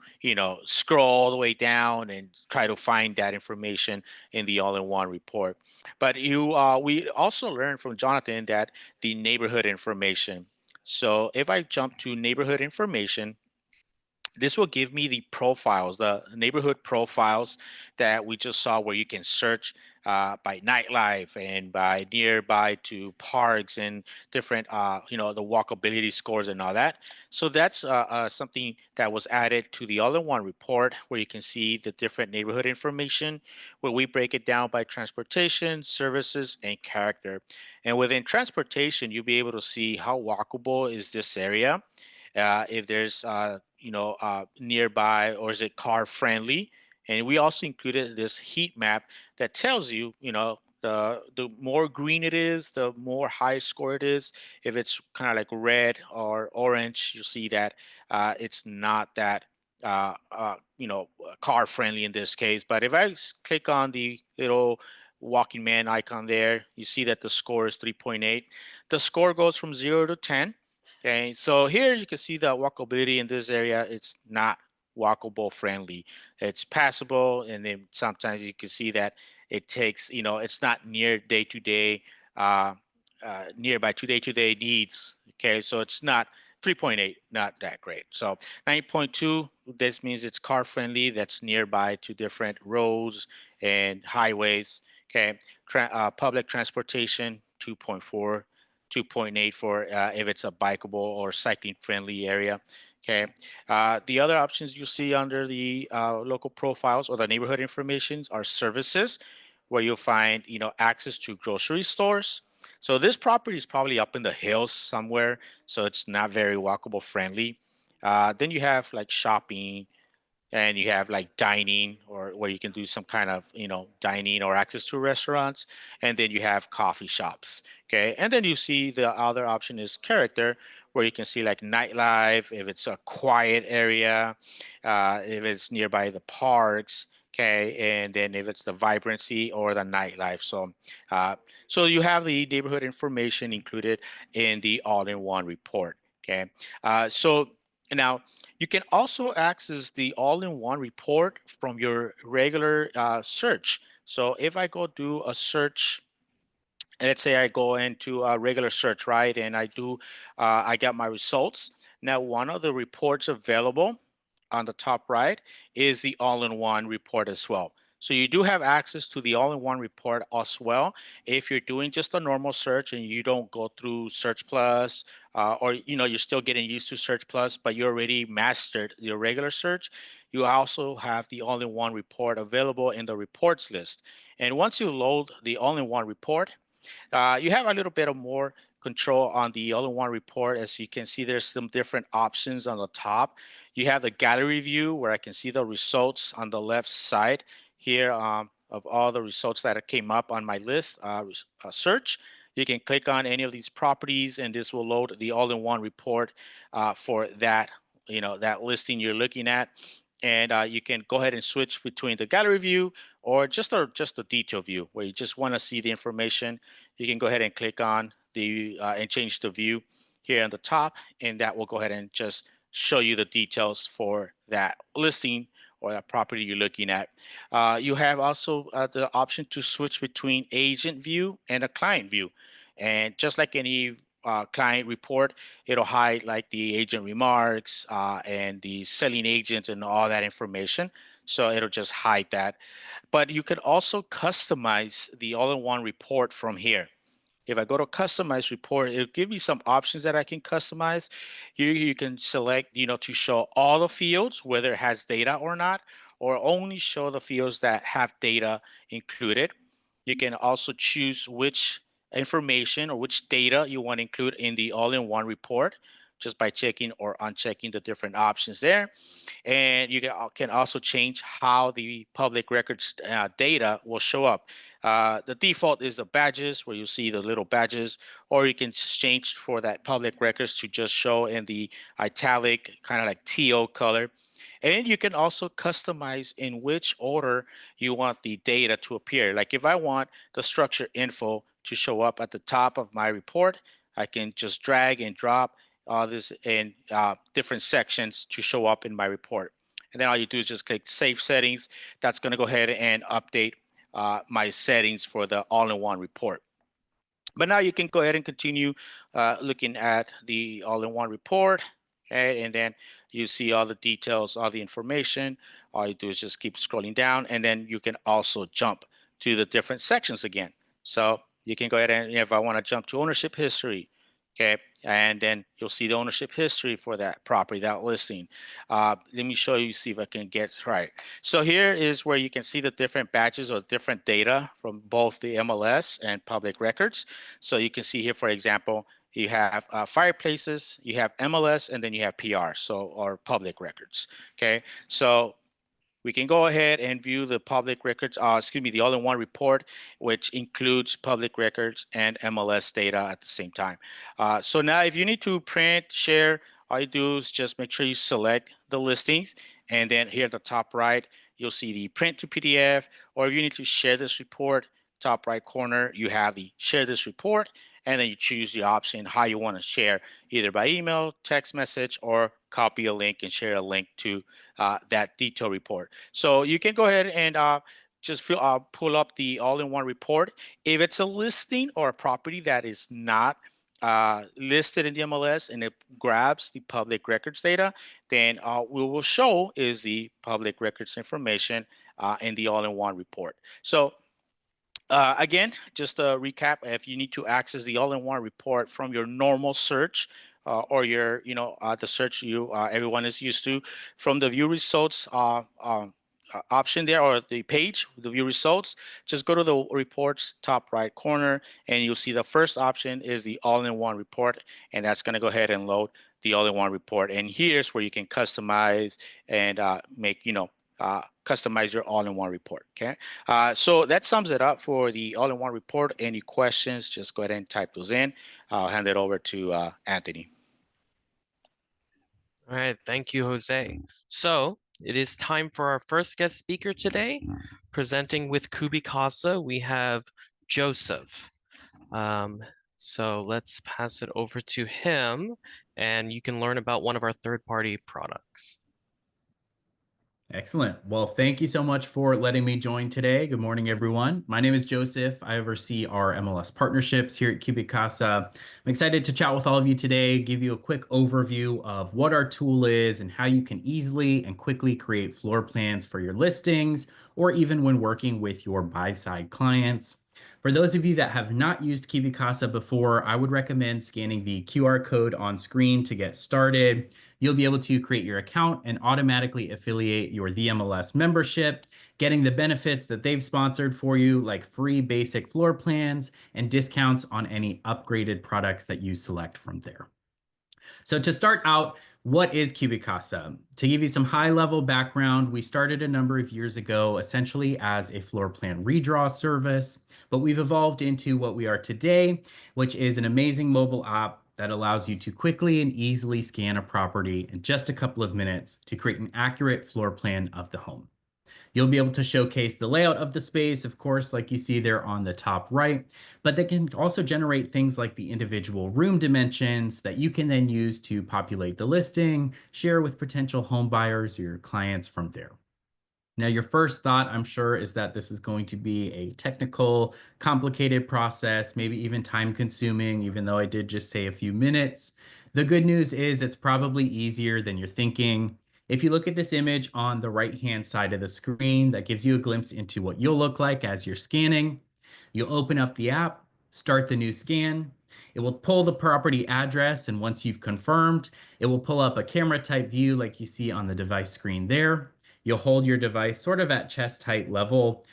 scroll all the way down and try to find that information in the all-in-one report. But we also learned from Jonathan that the neighborhood information. So if I jump to neighborhood information, this will give me the profiles, the neighborhood profiles that we just saw, where you can search by nightlife and by nearby to parks and different, the walkability scores and all that. So that's something that was added to the all-in-one report, where you can see the different neighborhood information, where we break it down by transportation, services, and character. And within transportation, you'll be able to see how walkable is this area, if there's nearby, or is it car friendly. And we also included this heat map that tells you, the more green it is, the more high score it is. If it's kind of like red or orange, you'll see that it's not that car friendly in this case. But if I click on the little walking man icon there, you see that the score is 3.8. The score goes from 0 to 10. Okay, so here you can see the walkability in this area. It's not walkable friendly. It's passable, and then sometimes you can see that it takes, it's not near day to day, nearby to day needs. Okay, so it's not 3.8, not that great. So 9.2, this means it's car friendly. That's nearby to different roads and highways. Okay, public transportation 2.4. 2.8 for if it's a bikeable or cycling friendly area. Okay. The other options you see under the local profiles or the neighborhood information are services, where you'll find, access to grocery stores. So this property is probably up in the hills somewhere, so it's not very walkable friendly. Then you have like shopping, and you have like dining, or where you can do some kind of dining or access to restaurants, and then you have coffee shops. Okay, and then you see the other option is character, where you can see like nightlife, if it's a quiet area, if it's nearby the parks. Okay, and then if it's the vibrancy or the nightlife. So you have the neighborhood information included in the all-in-one report. Okay, so now you can also access the all-in-one report from your regular search. So if I go do a search, let's say I go into a regular search, right? And I got my results. Now, one of the reports available on the top right is the all-in-one report as well. So you do have access to the all-in-one report as well. If you're doing just a normal search and you don't go through Search Plus, or you're still getting used to Search Plus, but you already mastered your regular search, you also have the all-in-one report available in the reports list. And once you load the all-in-one report, you have a little bit of more control on the all-in-one report. As you can see, there's some different options on the top. You have the gallery view, where I can see the results on the left side here, of all the results that came up on my list search. You can click on any of these properties, and this will load the all-in-one report for that, that listing you're looking at. And you can go ahead and switch between the gallery view or just a detail view, where you just want to see the information. You can go ahead and click on the and change the view here on the top, and that will go ahead and just show you the details for that listing or that property you're looking at. You have also the option to switch between agent view and a client view. And just like any client report, it'll hide like the agent remarks and the selling agent and all that information. So it'll just hide that. But you could also customize the all-in-one report from here. If I go to customize report, it'll give me some options that I can customize. Here you can select, to show all the fields, whether it has data or not, or only show the fields that have data included. You can also choose which information or which data you want to include in the all-in-one report, just by checking or unchecking the different options there. And you can also change how the public records data will show up. The default is the badges, where you see the little badges, or you can change for that public records to just show in the italic, kind of like teal color. And you can also customize in which order you want the data to appear. Like if I want the structure info to show up at the top of my report, I can just drag and drop all this in different sections to show up in my report. And then all you do is just click Save Settings. That's going to go ahead and update my settings for the all-in-one report. But now you can go ahead and continue looking at the all-in-one report, okay? And then you see all the details, all the information. All you do is just keep scrolling down, and then you can also jump to the different sections again. So you can go ahead and if I want to jump to ownership history, okay, and then you'll see the ownership history for that property, that listing. Let me show you, see if I can get it right. So here is where you can see the different batches or different data from both the MLS and public records. So you can see here, for example, you have fireplaces, you have MLS, and then you have PR, so or public records. Okay, so we can go ahead and view the public records, the all-in-one report, which includes public records and MLS data at the same time. So now if you need to print, share, all you do is just make sure you select the listings. And then here at the top right, you'll see the print to PDF, or if you need to share this report, top right corner, you have the share this report, and then you choose the option how you want to share, either by email, text message, or copy a link and share a link to that detail report. So you can go ahead and just pull up the all-in-one report. If it's a listing or a property that is not listed in the MLS and it grabs the public records data, then we will show is the public records information in the all-in-one report. So again, just a recap, if you need to access the all-in-one report from your normal search or your, the search everyone is used to, from the view results option there, or the page, the view results, just go to the reports top right corner, and you'll see the first option is the all-in-one report, and that's going to go ahead and load the all-in-one report. And here's where you can customize and make, customize your all-in-one report. Okay, so that sums it up for the all-in-one report. Any questions, just go ahead and type those in. I'll hand it over to Anthony. All right, thank you, Jose. So it is time for our first guest speaker today. Presenting with Kubicasa, we have Joseph. So let's pass it over to him, and you can learn about one of our third-party products. Excellent. Well, thank you so much for letting me join today. Good morning, everyone. My name is Joseph. I oversee our MLS partnerships here at Kubicasa. I'm excited to chat with all of you today, give you a quick overview of what our tool is and how you can easily and quickly create floor plans for your listings, or even when working with your buy-side clients. For those of you that have not used Kubicasa before, I would recommend scanning the QR code on screen to get started. You'll be able to create your account and automatically affiliate your MLS membership, getting the benefits that they've sponsored for you, like free basic floor plans and discounts on any upgraded products that you select from there. So to start out, what is Kubicasa? To give you some high-level background, we started a number of years ago essentially as a floor plan redraw service, but we've evolved into what we are today, which is an amazing mobile app that allows you to quickly and easily scan a property in just a couple of minutes to create an accurate floor plan of the home. You'll be able to showcase the layout of the space, of course, like you see there on the top right, but they can also generate things like the individual room dimensions that you can then use to populate the listing, share with potential home buyers or your clients from there. Now, your first thought, I'm sure, is that this is going to be a technical, complicated process, maybe even time-consuming, even though I did just say a few minutes. The good news is it's probably easier than you're thinking. If you look at this image on the right-hand side of the screen, that gives you a glimpse into what you'll look like as you're scanning. You'll open up the app, start the new scan. It will pull the property address, and once you've confirmed, it will pull up a camera type view like you see on the device screen there. You'll hold your device sort of at chest height level,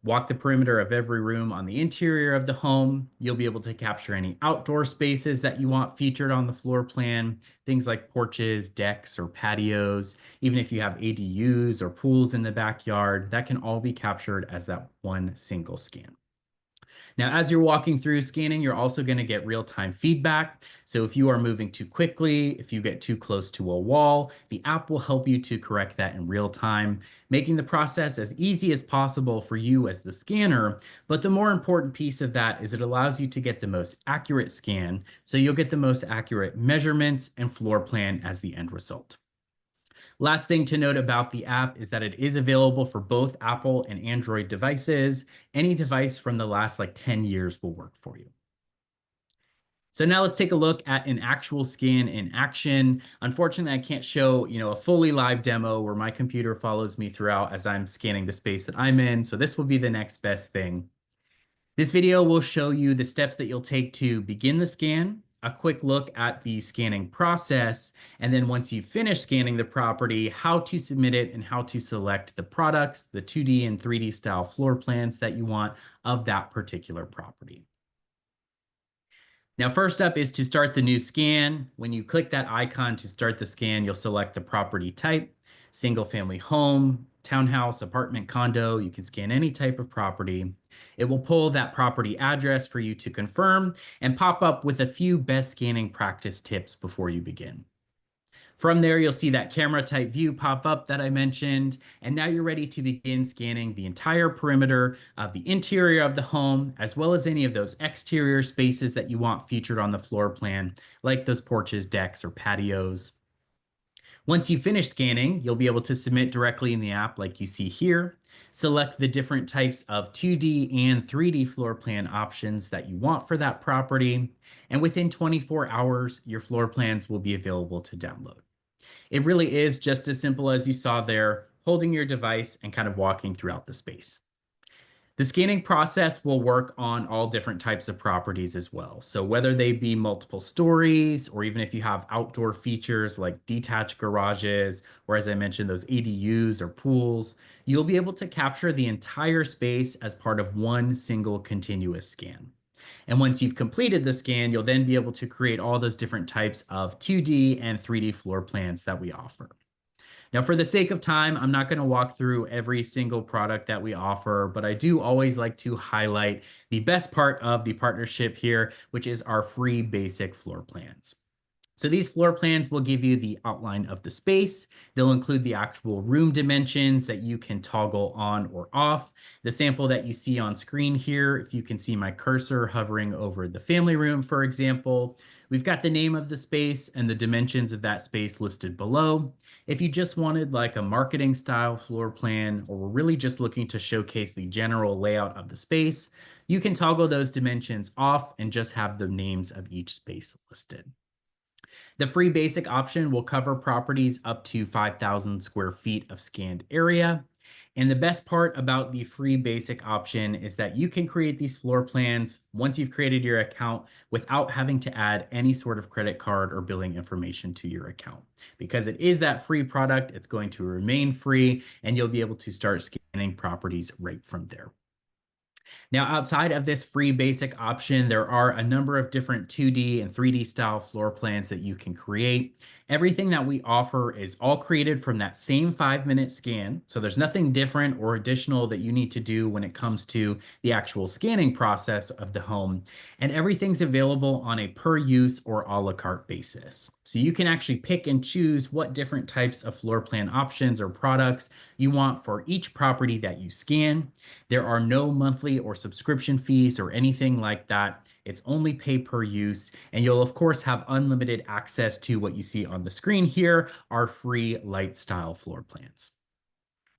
walk the perimeter of every room on the interior of the home. You'll be able to capture any outdoor spaces that you want featured on the floor plan, things like porches, decks, or patios. Even if you have ADUs or pools in the backyard, that can all be captured as that one single scan. Now, as you're walking through scanning, you're also going to get real-time feedback. So if you are moving too quickly, if you get too close to a wall, the app will help you to correct that in real time, making the process as easy as possible for you as the scanner. But the more important piece of that is it allows you to get the most accurate scan, so you'll get the most accurate measurements and floor plan as the end result. Last thing to note about the app is that it is available for both Apple and Android devices. Any device from the last 10 years will work for you. So now let's take a look at an actual scan in action. Unfortunately, I can't show, a fully live demo where my computer follows me throughout as I'm scanning the space that I'm in. So this will be the next best thing. This video will show you the steps that you'll take to begin the scan, a quick look at the scanning process, and then once you finish scanning the property, how to submit it and how to select the products, the 2D and 3D style floor plans that you want of that particular property. Now, first up is to start the new scan. When you click that icon to start the scan, you'll select the property type, single family home, townhouse, apartment, condo. You can scan any type of property. It will pull that property address for you to confirm and pop up with a few best scanning practice tips before you begin. From there, you'll see that camera type view pop up that I mentioned, and now you're ready to begin scanning the entire perimeter of the interior of the home, as well as any of those exterior spaces that you want featured on the floor plan, like those porches, decks, or patios. Once you finish scanning, you'll be able to submit directly in the app like you see here. Select the different types of 2D and 3D floor plan options that you want for that property, and within 24 hours, your floor plans will be available to download. It really is just as simple as you saw there, holding your device and kind of walking throughout the space. The scanning process will work on all different types of properties as well. So whether they be multiple stories, or even if you have outdoor features like detached garages, or as I mentioned, those ADUs or pools, you'll be able to capture the entire space as part of one single continuous scan. And once you've completed the scan, you'll then be able to create all those different types of 2D and 3D floor plans that we offer. Now, for the sake of time, I'm not going to walk through every single product that we offer, but I do always like to highlight the best part of the partnership here, which is our free basic floor plans. So these floor plans will give you the outline of the space. They'll include the actual room dimensions that you can toggle on or off. The sample that you see on screen here, if you can see my cursor hovering over the family room, for example, we've got the name of the space and the dimensions of that space listed below. If you just wanted like a marketing style floor plan, or we're really just looking to showcase the general layout of the space, you can toggle those dimensions off and just have the names of each space listed. The free basic option will cover properties up to 5,000 square feet of scanned area. And the best part about the free basic option is that you can create these floor plans once you've created your account without having to add any sort of credit card or billing information to your account. Because it is that free product, it's going to remain free, and you'll be able to start scanning properties right from there. Now, outside of this free basic option, there are a number of different 2D and 3D style floor plans that you can create. Everything that we offer is all created from that same 5-minute scan. So there's nothing different or additional that you need to do when it comes to the actual scanning process of the home. And everything's available on a per use or a la carte basis. So you can actually pick and choose what different types of floor plan options or products you want for each property that you scan. There are no monthly or subscription fees or anything like that. It's only pay per use, and you'll of course have unlimited access to what you see on the screen here, our free light style floor plans.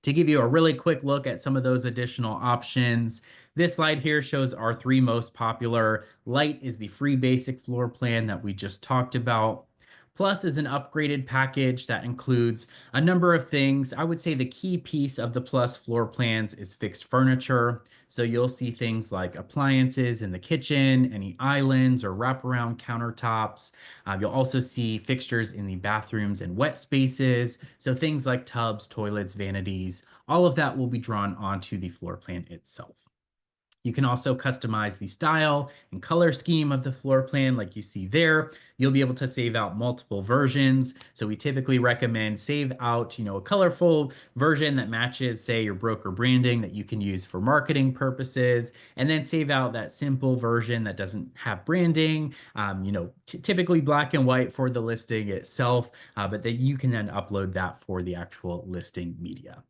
To give you a really quick look at some of those additional options, this slide here shows our 3 most popular. Light is the free basic floor plan that we just talked about. Plus is an upgraded package that includes a number of things. I would say the key piece of the Plus floor plans is fixed furniture. So you'll see things like appliances in the kitchen, any islands or wraparound countertops. You'll also see fixtures in the bathrooms and wet spaces. So things like tubs, toilets, vanities, all of that will be drawn onto the floor plan itself. You can also customize the style and color scheme of the floor plan like you see there. You'll be able to save out multiple versions. So we typically recommend save out, a colorful version that matches, say, your broker branding that you can use for marketing purposes, and then save out that simple version that doesn't have branding, typically black and white for the listing itself, but that you can then upload that for the actual listing media.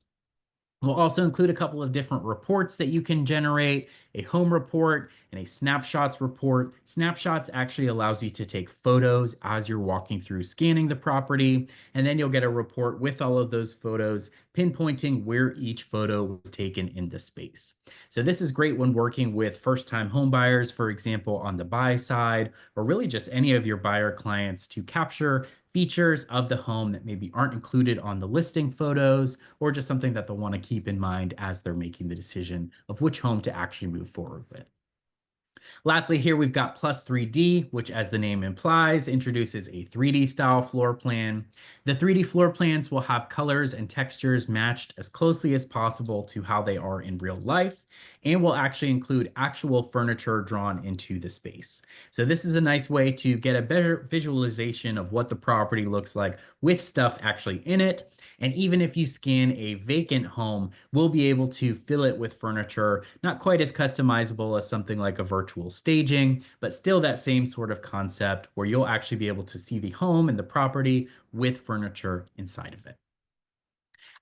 We'll also include a couple of different reports that you can generate, a home report and a snapshots report. Snapshots actually allows you to take photos as you're walking through scanning the property, and then you'll get a report with all of those photos pinpointing where each photo was taken in the space. So this is great when working with first-time home buyers, for example, on the buy side, or really just any of your buyer clients to capture features of the home that maybe aren't included on the listing photos, or just something that they'll want to keep in mind as they're making the decision of which home to actually move forward with. Lastly, here we've got Plus 3D, which, as the name implies, introduces a 3D style floor plan. The 3D floor plans will have colors and textures matched as closely as possible to how they are in real life, and will actually include actual furniture drawn into the space. So this is a nice way to get a better visualization of what the property looks like with stuff actually in it. And even if you scan a vacant home, we'll be able to fill it with furniture, not quite as customizable as something like a virtual staging, but still that same sort of concept where you'll actually be able to see the home and the property with furniture inside of it.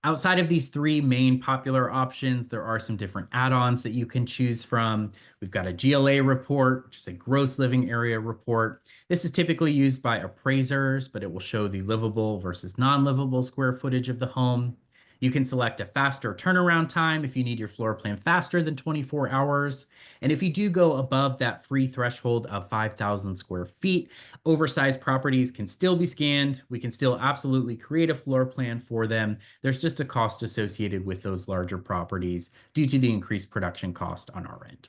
Outside of these three main popular options, there are some different add-ons that you can choose from. We've got a GLA report, which is a gross living area report. This is typically used by appraisers, but it will show the livable versus non-livable square footage of the home. You can select a faster turnaround time if you need your floor plan faster than 24 hours. And if you do go above that free threshold of 5,000 square feet, oversized properties can still be scanned. We can still absolutely create a floor plan for them. There's just a cost associated with those larger properties due to the increased production cost on our end.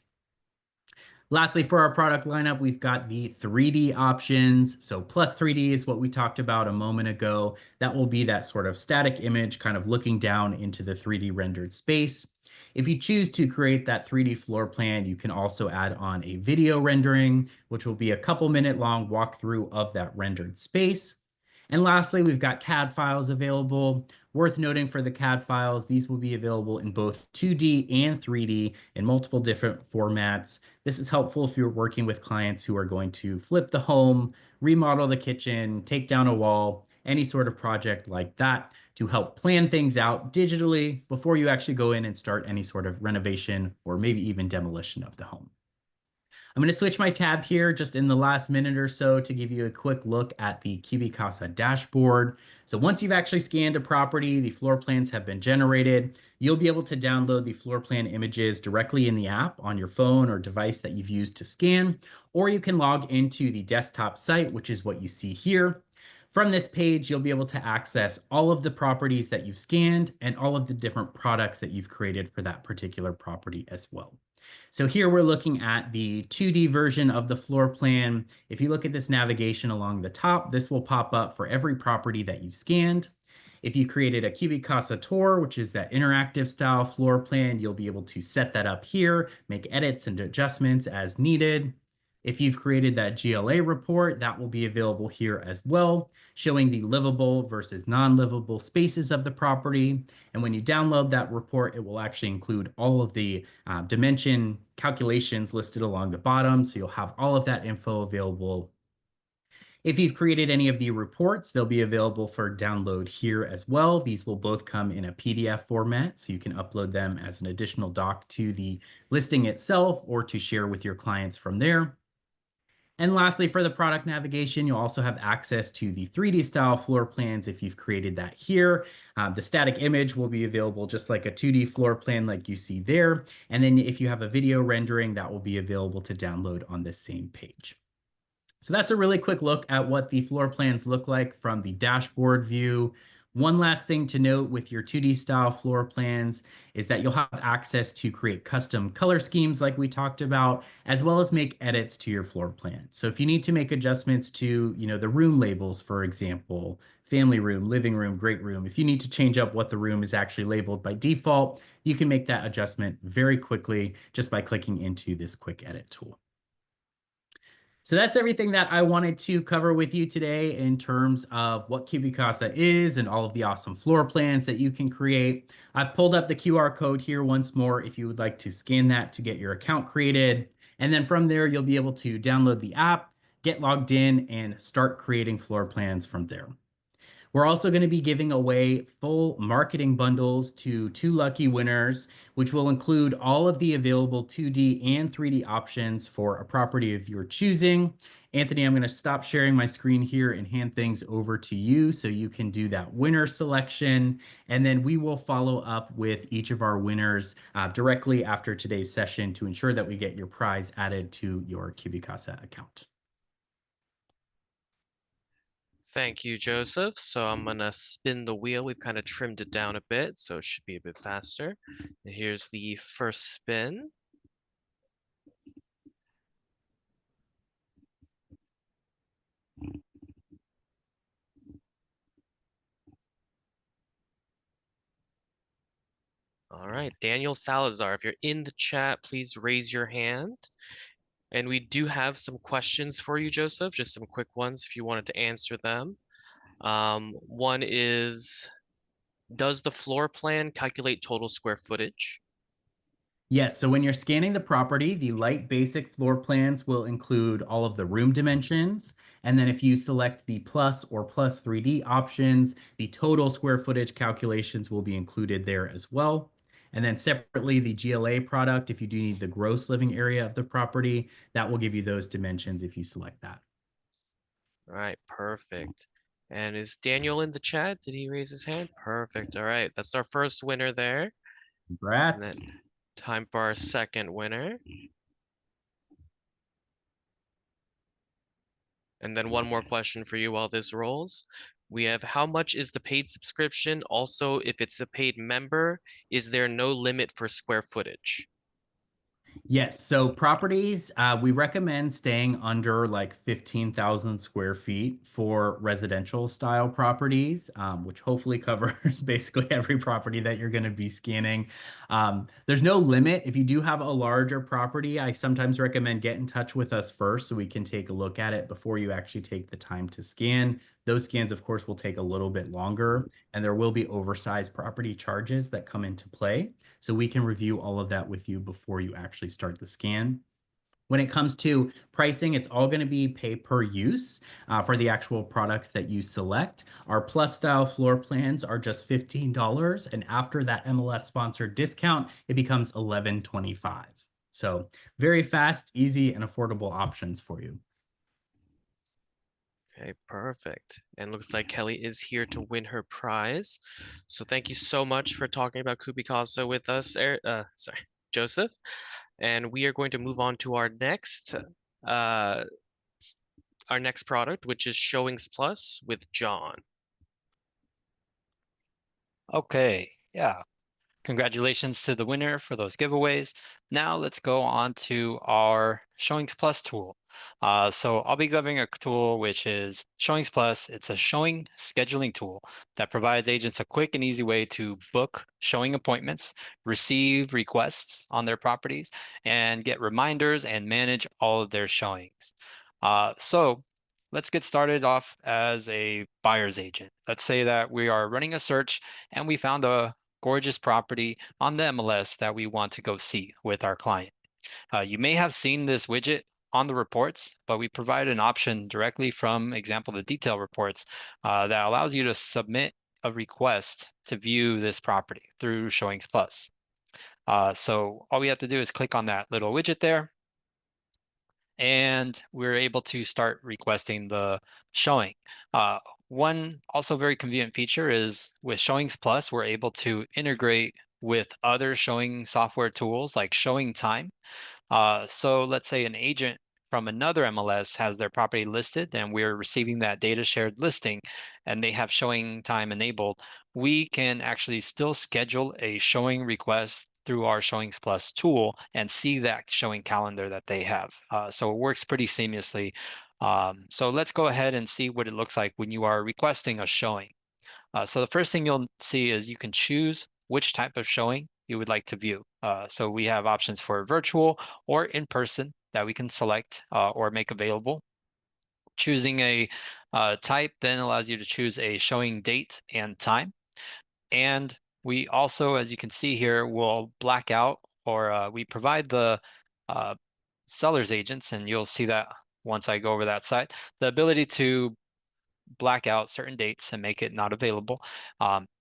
Lastly, for our product lineup, we've got the 3D options. So Plus 3D is what we talked about a moment ago. That will be that sort of static image kind of looking down into the 3D rendered space. If you choose to create that 3D floor plan, you can also add on a video rendering, which will be a couple-minute long walkthrough of that rendered space. And lastly, we've got CAD files available. Worth noting for the CAD files, these will be available in both 2D and 3D in multiple different formats. This is helpful if you're working with clients who are going to flip the home, remodel the kitchen, take down a wall, any sort of project like that, to help plan things out digitally before you actually go in and start any sort of renovation or maybe even demolition of the home. I'm going to switch my tab here just in the last minute or so to give you a quick look at the Kibikasa dashboard. So once you've actually scanned a property, the floor plans have been generated. You'll be able to download the floor plan images directly in the app on your phone or device that you've used to scan, or you can log into the desktop site, which is what you see here. From this page, you'll be able to access all of the properties that you've scanned and all of the different products that you've created for that particular property as well. So here we're looking at the 2D version of the floor plan. If you look at this navigation along the top, this will pop up for every property that you've scanned. If you created a Kibikasa tour, which is that interactive style floor plan, you'll be able to set that up here, make edits and adjustments as needed. If you've created that GLA report, that will be available here as well, showing the livable versus non-livable spaces of the property. And when you download that report, it will actually include all of the dimension calculations listed along the bottom. So you'll have all of that info available. If you've created any of the reports, they'll be available for download here as well. These will both come in a PDF format, so you can upload them as an additional doc to the listing itself or to share with your clients from there. And lastly, for the product navigation, you'll also have access to the 3D style floor plans if you've created that here. The static image will be available just like a 2D floor plan like you see there. And then if you have a video rendering, that will be available to download on this same page. So that's a really quick look at what the floor plans look like from the dashboard view. One last thing to note with your 2D style floor plans is that you'll have access to create custom color schemes like we talked about, as well as make edits to your floor plan. So if you need to make adjustments to, the room labels, for example, family room, living room, great room. If you need to change up what the room is actually labeled by default, you can make that adjustment very quickly just by clicking into this quick edit tool. So that's everything that I wanted to cover with you today in terms of what Cubicasa is and all of the awesome floor plans that you can create. I've pulled up the QR code here once more if you would like to scan that to get your account created. And then from there, you'll be able to download the app, get logged in, and start creating floor plans from there. We're also going to be giving away full marketing bundles to 2 lucky winners, which will include all of the available 2D and 3D options for a property of your choosing. Anthony, I'm going to stop sharing my screen here and hand things over to you so you can do that winner selection. And then we will follow up with each of our winners directly after today's session to ensure that we get your prize added to your Cubicasa account. Thank you, Joseph. So I'm gonna spin the wheel. We've kind of trimmed it down a bit, so it should be a bit faster. And here's the first spin. All right, Daniel Salazar, if you're in the chat, please raise your hand. And we do have some questions for you, Joseph, just some quick ones if you wanted to answer them. One is, does the floor plan calculate total square footage? Yes, so when you're scanning the property, the light basic floor plans will include all of the room dimensions. And then if you select the plus or plus 3D options, the total square footage calculations will be included there as well. And then separately, the GLA product, if you do need the gross living area of the property, that will give you those dimensions if you select that. All right, perfect. And is Daniel in the chat? Did he raise his hand? Perfect. All right, that's our first winner there. And Congrats. then time for our second winner. And then one more question for you while this rolls. We have, how much is the paid subscription? Also, if it's a paid member, is there no limit for square footage? Yes, so properties, we recommend staying under like 15,000 square feet for residential style properties, which hopefully covers basically every property that you're going to be scanning. There's no limit. If you do have a larger property, I sometimes recommend get in touch with us first so we can take a look at it before you actually take the time to scan. Those scans, of course, will take a little bit longer, and there will be oversized property charges that come into play. So we can review all of that with you before you actually start the scan. When it comes to pricing, it's all going to be pay per use for the actual products that you select. Our plus style floor plans are just $15. And after that MLS sponsored discount, it becomes $11.25. So very fast, easy, and affordable options for you. Okay, perfect. And looks like Kelly is here to win her prize. So thank you so much for talking about Kubicasa with us, Joseph. And we are going to move on to uh, our next product, which is Showings Plus with John. Okay, yeah. Congratulations to the winner for those giveaways. Now let's go on to our Showings Plus tool. So I'll be covering a tool which is Showings Plus. It's a showing scheduling tool that provides agents a quick and easy way to book showing appointments, receive requests on their properties, and get reminders and manage all of their showings. So let's get started off as a buyer's agent. Let's say that we are running a search and we found a gorgeous property on the MLS that we want to go see with our client. You may have seen this widget on the reports, but we provide an option directly from example, the detail reports that allows you to submit a request to view this property through Showings Plus. So all we have to do is click on that little widget there, and we're able to start requesting the showing. One also very convenient feature is with Showings Plus, we're able to integrate with other showing software tools like Showing Time. So let's say an agent from another MLS has their property listed and we're receiving that data shared listing and they have Showing Time enabled. We can actually still schedule a showing request through our Showings Plus tool and see that showing calendar that they have. So it works pretty seamlessly So let's go ahead and see what it looks like when you are requesting a showing. So the first thing you'll see is you can choose which type of showing you would like to view. So we have options for virtual or in person that we can select or make available. Choosing a type then allows you to choose a showing date and time. And we also, as you can see here, will black out, or we provide the uh, seller's agents, and you'll see that once I go over that side, the ability to black out certain dates and make it not available.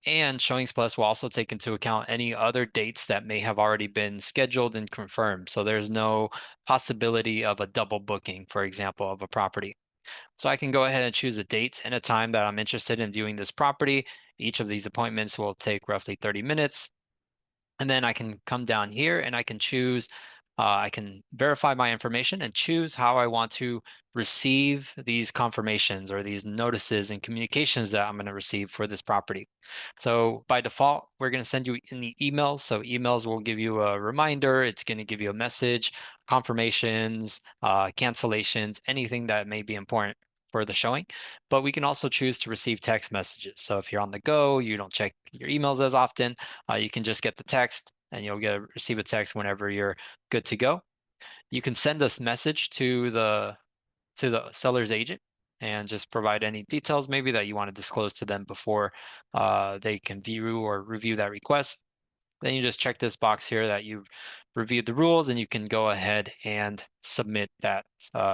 And Showings Plus will also take into account any other dates that may have already been scheduled and confirmed. So there's no possibility of a double booking, for example, of a property. So I can go ahead and choose a date and a time that I'm interested in viewing this property. Each of these appointments will take roughly 30 minutes. And then I can come down here and I can choose, I can verify my information and choose how I want to receive these confirmations or these notices and communications that I'm going to receive for this property. So by default, we're going to send you in the emails. So emails will give you a reminder. It's going to give you a message, confirmations, cancellations, anything that may be important for the showing. But we can also choose to receive text messages. So if you're on the go, you don't check your emails as often, you can just get the text and you'll receive a text whenever you're good to go. You can send this message to the seller's agent and just provide any details maybe that you want to disclose to them before they can view or review that request. Then you just check this box here that you've reviewed the rules and you can go ahead and submit that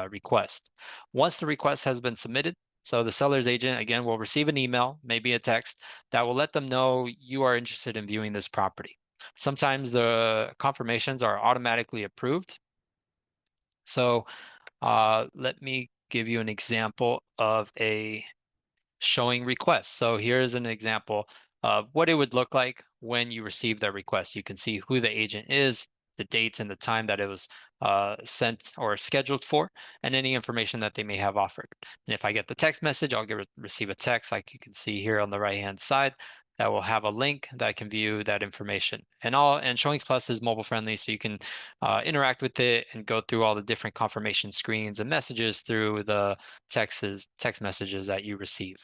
request. Once the request has been submitted, so the seller's agent, again, will receive an email, maybe a text, that will let them know you are interested in viewing this property. Sometimes the confirmations are automatically approved. So let me give you an example of a showing requests. So here's an example of what it would look like when you receive that request. You can see who the agent is, the dates and the time that it was sent or scheduled for, and any information that they may have offered. And if I get the text message, I'll receive a text like you can see here on the right-hand side that will have a link that I can view that information. And Showings Plus is mobile friendly, so you can interact with it and go through all the different confirmation screens and messages through the text messages that you receive.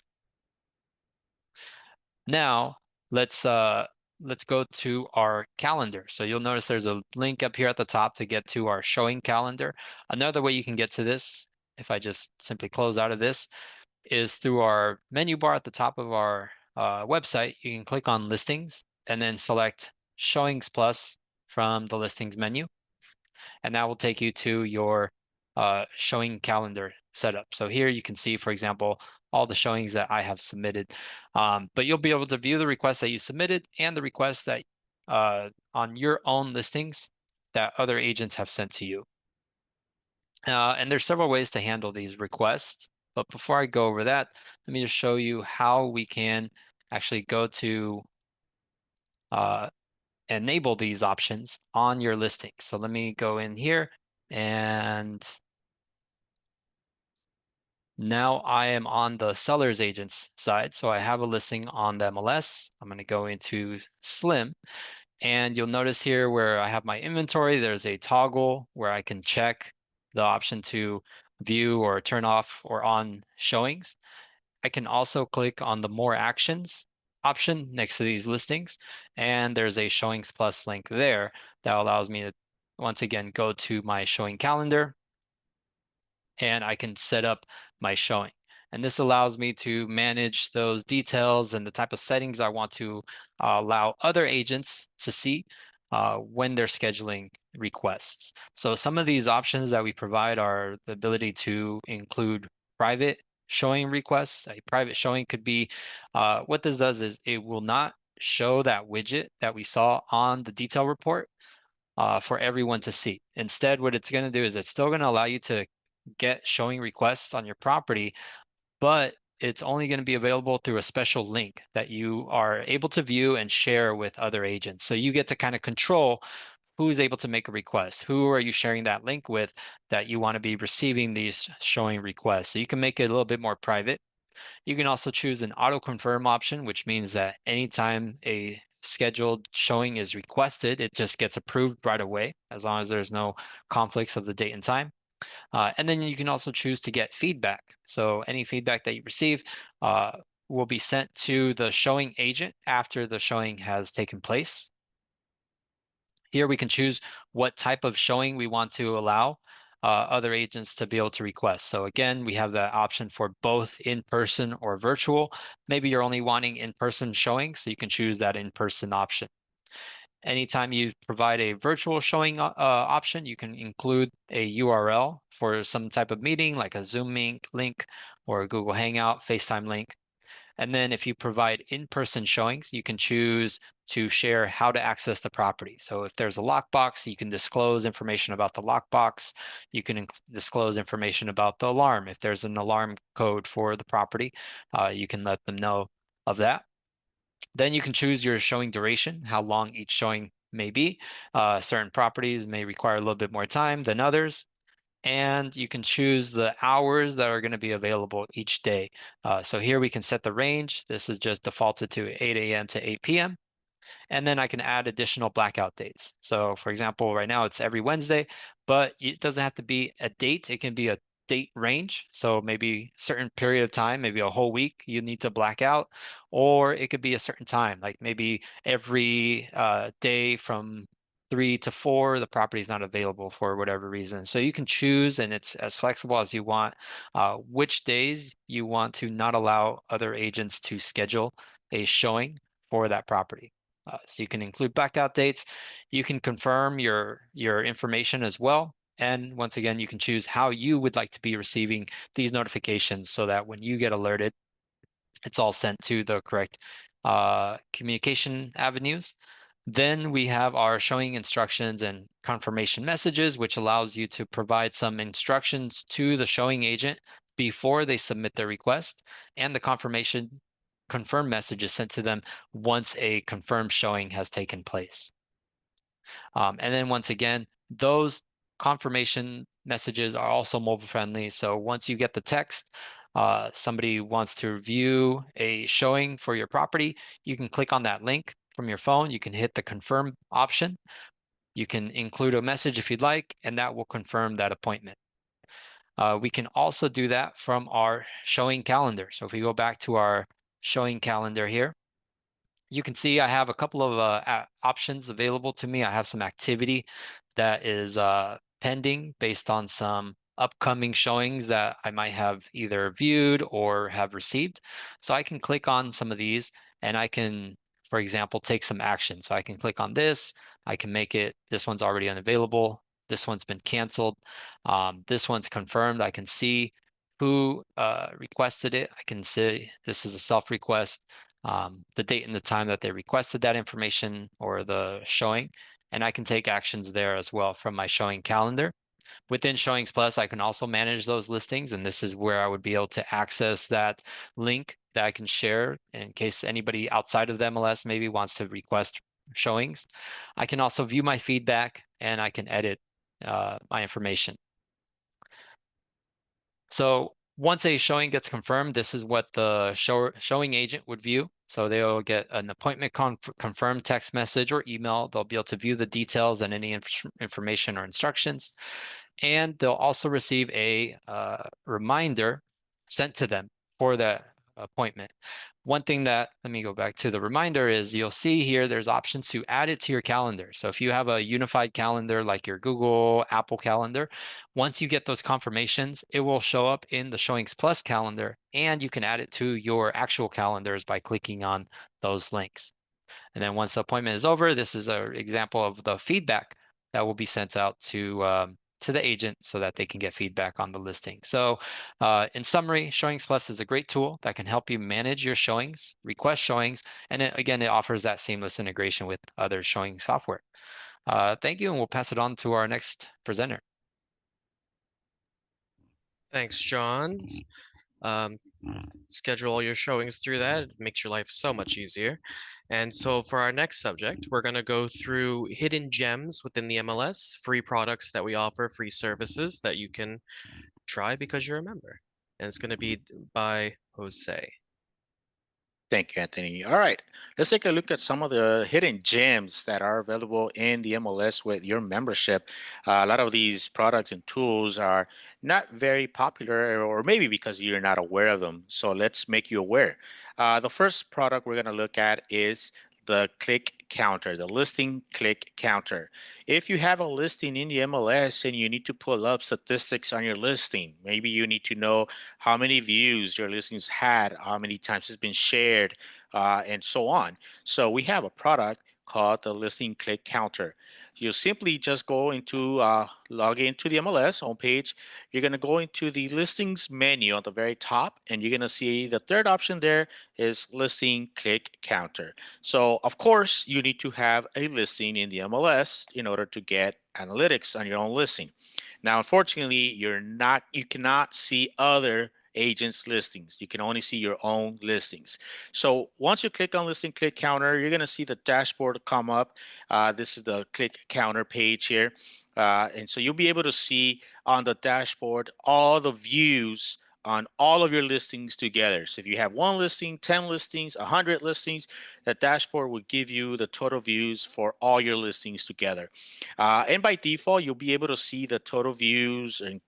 Now, let's go to our calendar. So you'll notice there's a link up here at the top to get to our showing calendar. Another way you can get to this, if I just simply close out of this, is through our menu bar at the top of our website. You can click on Listings and then select Showings Plus from the Listings menu. And that will take you to your showing calendar setup. So here you can see, for example, all the showings that I have submitted. But you'll be able to view the requests that you submitted and the requests that on your own listings that other agents have sent to you. And there's several ways to handle these requests. But before I go over that, let me just show you how we can actually go to enable these options on your listing. So let me go in here, and now I am on the seller's agent's side. So I have a listing on the MLS. I'm going to go into Slim, and you'll notice here where I have my inventory, there's a toggle where I can check the option to view or turn off or on showings. I can also click on the More Actions option next to these listings, and there's a Showings Plus link there that allows me to, once again, go to my showing calendar, and I can set up my showing. And this allows me to manage those details and the type of settings I want to allow other agents to see when they're scheduling requests. So some of these options that we provide are the ability to include private showing requests. A private showing could be, what this does is it will not show that widget that we saw on the detail report for everyone to see. Instead, what it's going to do is it's still going to allow you to get showing requests on your property, but it's only going to be available through a special link that you are able to view and share with other agents. So you get to kind of control who's able to make a request. Who are you sharing that link with that you want to be receiving these showing requests? So you can make it a little bit more private. You can also choose an auto confirm option, which means that anytime a scheduled showing is requested, it just gets approved right away, as long as there's no conflicts of the date and time. And then you can also choose to get feedback. So any feedback that you receive will be sent to the showing agent after the showing has taken place. Here we can choose what type of showing we want to allow other agents to be able to request. So again, we have the option for both in-person or virtual. Maybe you're only wanting in-person showing, so you can choose that in-person option. Anytime you provide a virtual showing option, you can include a URL for some type of meeting, like a Zoom link or a Google Hangout, FaceTime link. And then if you provide in-person showings, you can choose to share how to access the property. So if there's a lockbox, you can disclose information about the lockbox. You can disclose information about the alarm. If there's an alarm code for the property, you can let them know of that. Then you can choose your showing duration, how long each showing may be. Certain properties may require a little bit more time than others. And you can choose the hours that are going to be available each day. So here we can set the range. This is just defaulted to 8 a.m. to 8 p.m. And then I can add additional blackout dates. So for example, right now it's every Wednesday, but it doesn't have to be a date. It can be a date range. So maybe a certain period of time, maybe a whole week you need to black out, or it could be a certain time, like maybe every day from 3 to 4, the property is not available for whatever reason. So you can choose, and it's as flexible as you want, which days you want to not allow other agents to schedule a showing for that property. So you can include blackout dates. You can confirm your information as well. And once again, you can choose how you would like to be receiving these notifications so that when you get alerted, it's all sent to the correct communication avenues. Then we have our showing instructions and confirmation messages, which allows you to provide some instructions to the showing agent before they submit their request, and the confirm message is sent to them once a confirmed showing has taken place. And then once again, those confirmation messages are also mobile friendly. So once you get the text, somebody wants to view a showing for your property, you can click on that link from your phone. You can hit the confirm option. You can include a message if you'd like, and that will confirm that appointment. We can also do that from our showing calendar. So if we go back to our showing calendar here, you can see I have a couple of options available to me. I have some activity that is pending based on some upcoming showings that I might have either viewed or have received. So I can click on some of these and I can, for example, take some action. So I can click on this. I can make it, this one's already unavailable. This one's been canceled. This one's confirmed. I can see who requested it. I can see this is a self-request, the date and the time that they requested that information or the showing, and I can take actions there as well from my showing calendar. Within Showings Plus, I can also manage those listings, and this is where I would be able to access that link that I can share in case anybody outside of the MLS maybe wants to request showings. I can also view my feedback and I can edit my information. So once a showing gets confirmed, this is what the showing agent would view. So they'll get an appointment confirmed text message or email. They'll be able to view the details and any information or instructions. And they'll also receive a reminder sent to them for that appointment. One thing that, let me go back to the reminder, is you'll see here there's options to add it to your calendar. So if you have a unified calendar like your Google, Apple calendar, once you get those confirmations, it will show up in the Showings Plus calendar, and you can add it to your actual calendars by clicking on those links. And then once the appointment is over, this is an example of the feedback that will be sent out to the agent so that they can get feedback on the listing. So in summary, Showings Plus is a great tool that can help you manage your showings, request showings, and again, it offers that seamless integration with other showing software. Thank you, and we'll pass it on to our next presenter. Thanks, John. Schedule all your showings through that. It makes your life so much easier. And so for our next subject, we're going to go through hidden gems within the MLS, free products that we offer, free services that you can try because you're a member. And it's going to be by Jose. Thank you, Anthony. All right, let's take a look at some of the hidden gems that are available in the MLS with your membership. A lot of these products and tools are not very popular, or maybe because you're not aware of them. So let's make you aware. The first product we're going to look at is the click counter, the listing click counter. If you have a listing in the MLS and you need to pull up statistics on your listing, maybe you need to know how many views your listings had, how many times it's been shared, and so on. So we have a product called the listing click counter. You simply just go into log into the MLS homepage. You're going to go into the listings menu on the very top, and you're going to see the third option there is listing click counter. So of course you need to have a listing in the MLS in order to get analytics on your own listing. Now, unfortunately, you cannot see other agents' listings. You can only see your own listings. So once you click on listing click counter, you're going to see the dashboard come up. This is the click counter page here. And so you'll be able to see on the dashboard all the views on all of your listings together. So if you have one listing, 10 listings, 100 listings, the dashboard will give you the total views for all your listings together. And by default, you'll be able to see the total views and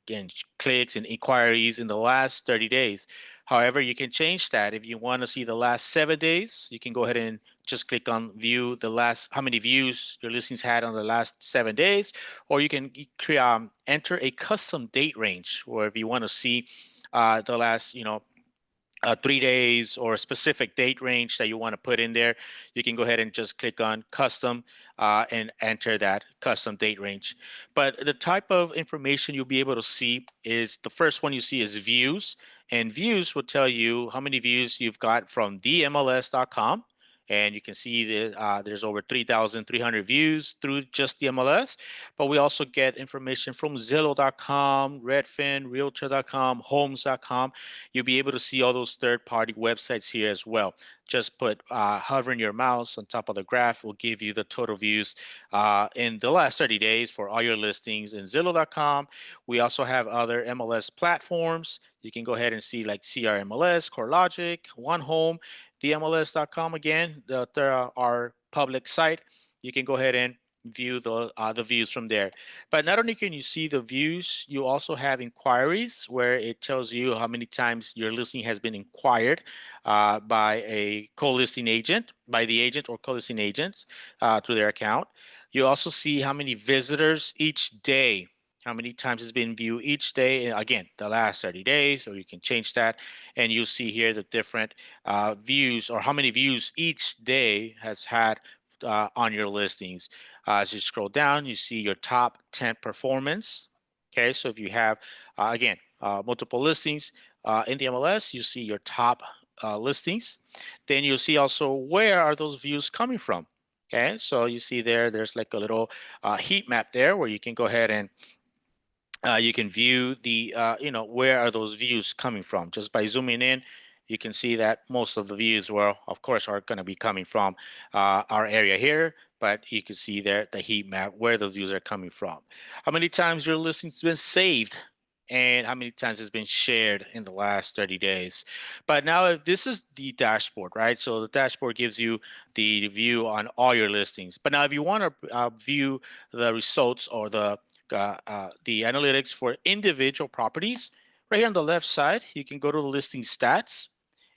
clicks and inquiries in the last 30 days. However, you can change that. If you want to see the last 7 days, you can go ahead and just click on view the last, how many views your listings had on the last 7 days, or you can enter a custom date range, or if you want to see the last, 3 days or a specific date range that you want to put in there, you can go ahead and just click on custom and enter that custom date range. But the type of information you'll be able to see is the first one you see is views, and views will tell you how many views you've got from themls.com. And you can see that there's over 3,300 views through just the MLS. But we also get information from Zillow.com, Redfin, Realtor.com, Homes.com. You'll be able to see all those third-party websites here as well. Just hovering your mouse on top of the graph will give you the total views in the last 30 days for all your listings in Zillow.com. We also have other MLS platforms. You can go ahead and see like CRMLS, CoreLogic, One Home, themls.com again, our public site. You can go ahead and view the views from there. But not only can you see the views, you also have inquiries where it tells you how many times your listing has been inquired by a co-listing agent, by the agent or co-listing agents through their account. You also see how many visitors each day, how many times it's been viewed each day. And again, the last 30 days, or you can change that. And you'll see here the different views, or how many views each day has had on your listings. As you scroll down, you see your top 10 performance. Okay, so if you have, again, multiple listings in the MLS, you see your top listings. Then you'll see also where are those views coming from. Okay, so you see there's like a little heat map there where you can go ahead and you can view the, where are those views coming from. Just by zooming in, you can see that most of the views, well, of course, are going to be coming from our area here, but you can see there the heat map where those views are coming from. How many times your listing's been saved and how many times it's been shared in the last 30 days. But now if this is the dashboard, right? So the dashboard gives you the view on all your listings. But now if you want to view the results or the analytics for individual properties, right here on the left side, you can go to the listing stats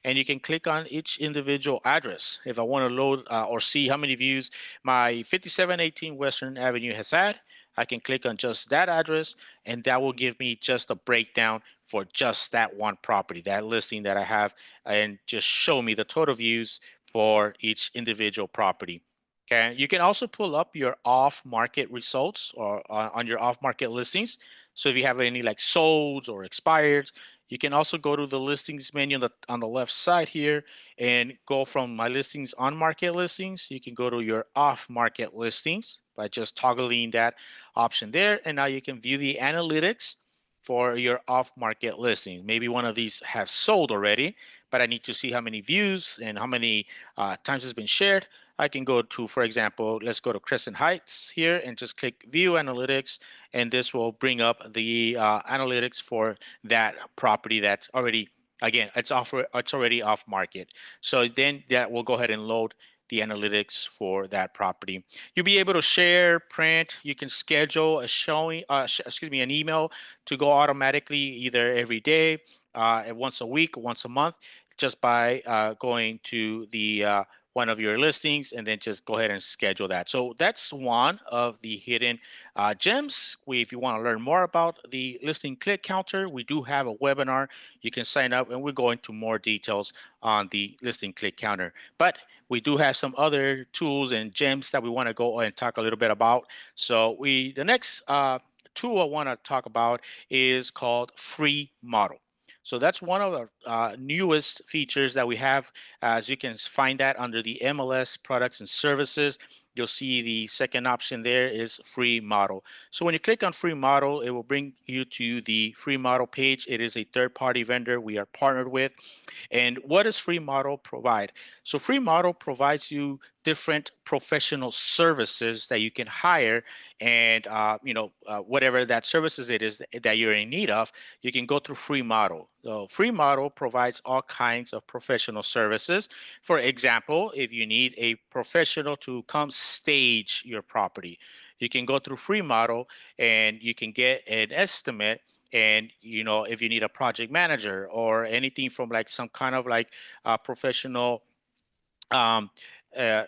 and you can click on each individual address. If I want to load or see how many views my 5718 Western Avenue has had, I can click on just that address and that will give me just a breakdown for just that one property, that listing that I have, and just show me the total views for each individual property. Okay, you can also pull up your off-market results or on your off-market listings. So if you have any like solds or expired, you can also go to the listings menu on the left side here and go from my listings on market listings. You can go to your off-market listings by just toggling that option there. And now you can view the analytics for your off-market listing. Maybe one of these have sold already, but I need to see how many views and how many times it's been shared. I can go to, for example, let's go to Crescent Heights here and just click View Analytics, and this will bring up the analytics for that property that's already again, it's already off market. So then that will go ahead and load the analytics for that property. You'll be able to share, print. You can schedule a showing, an email to go automatically either every day, once a week, once a month, just by going to the one of your listings and then just go ahead and schedule that. So that's one of the hidden gems. If you want to learn more about the listing click counter, we do have a webinar. You can sign up and we'll go into more details on the listing click counter. But we do have some other tools and gems that we want to go and talk a little bit about. So the next tool I want to talk about is called Free Model. So that's one of the newest features that we have. As you can find that under the MLS products and services, you'll see the second option there is Free Model. So when you click on Free Model, it will bring you to the Free Model page. It is a third-party vendor we are partnered with. And what does Free Model provide? So Free Model provides you different professional services that you can hire, and whatever that services it is that you're in need of, you can go through Free Model. So Free Model provides all kinds of professional services. For example, if you need a professional to come stage your property, you can go through Free Model and you can get an estimate. And if you need a project manager or anything from like some kind of like professional, um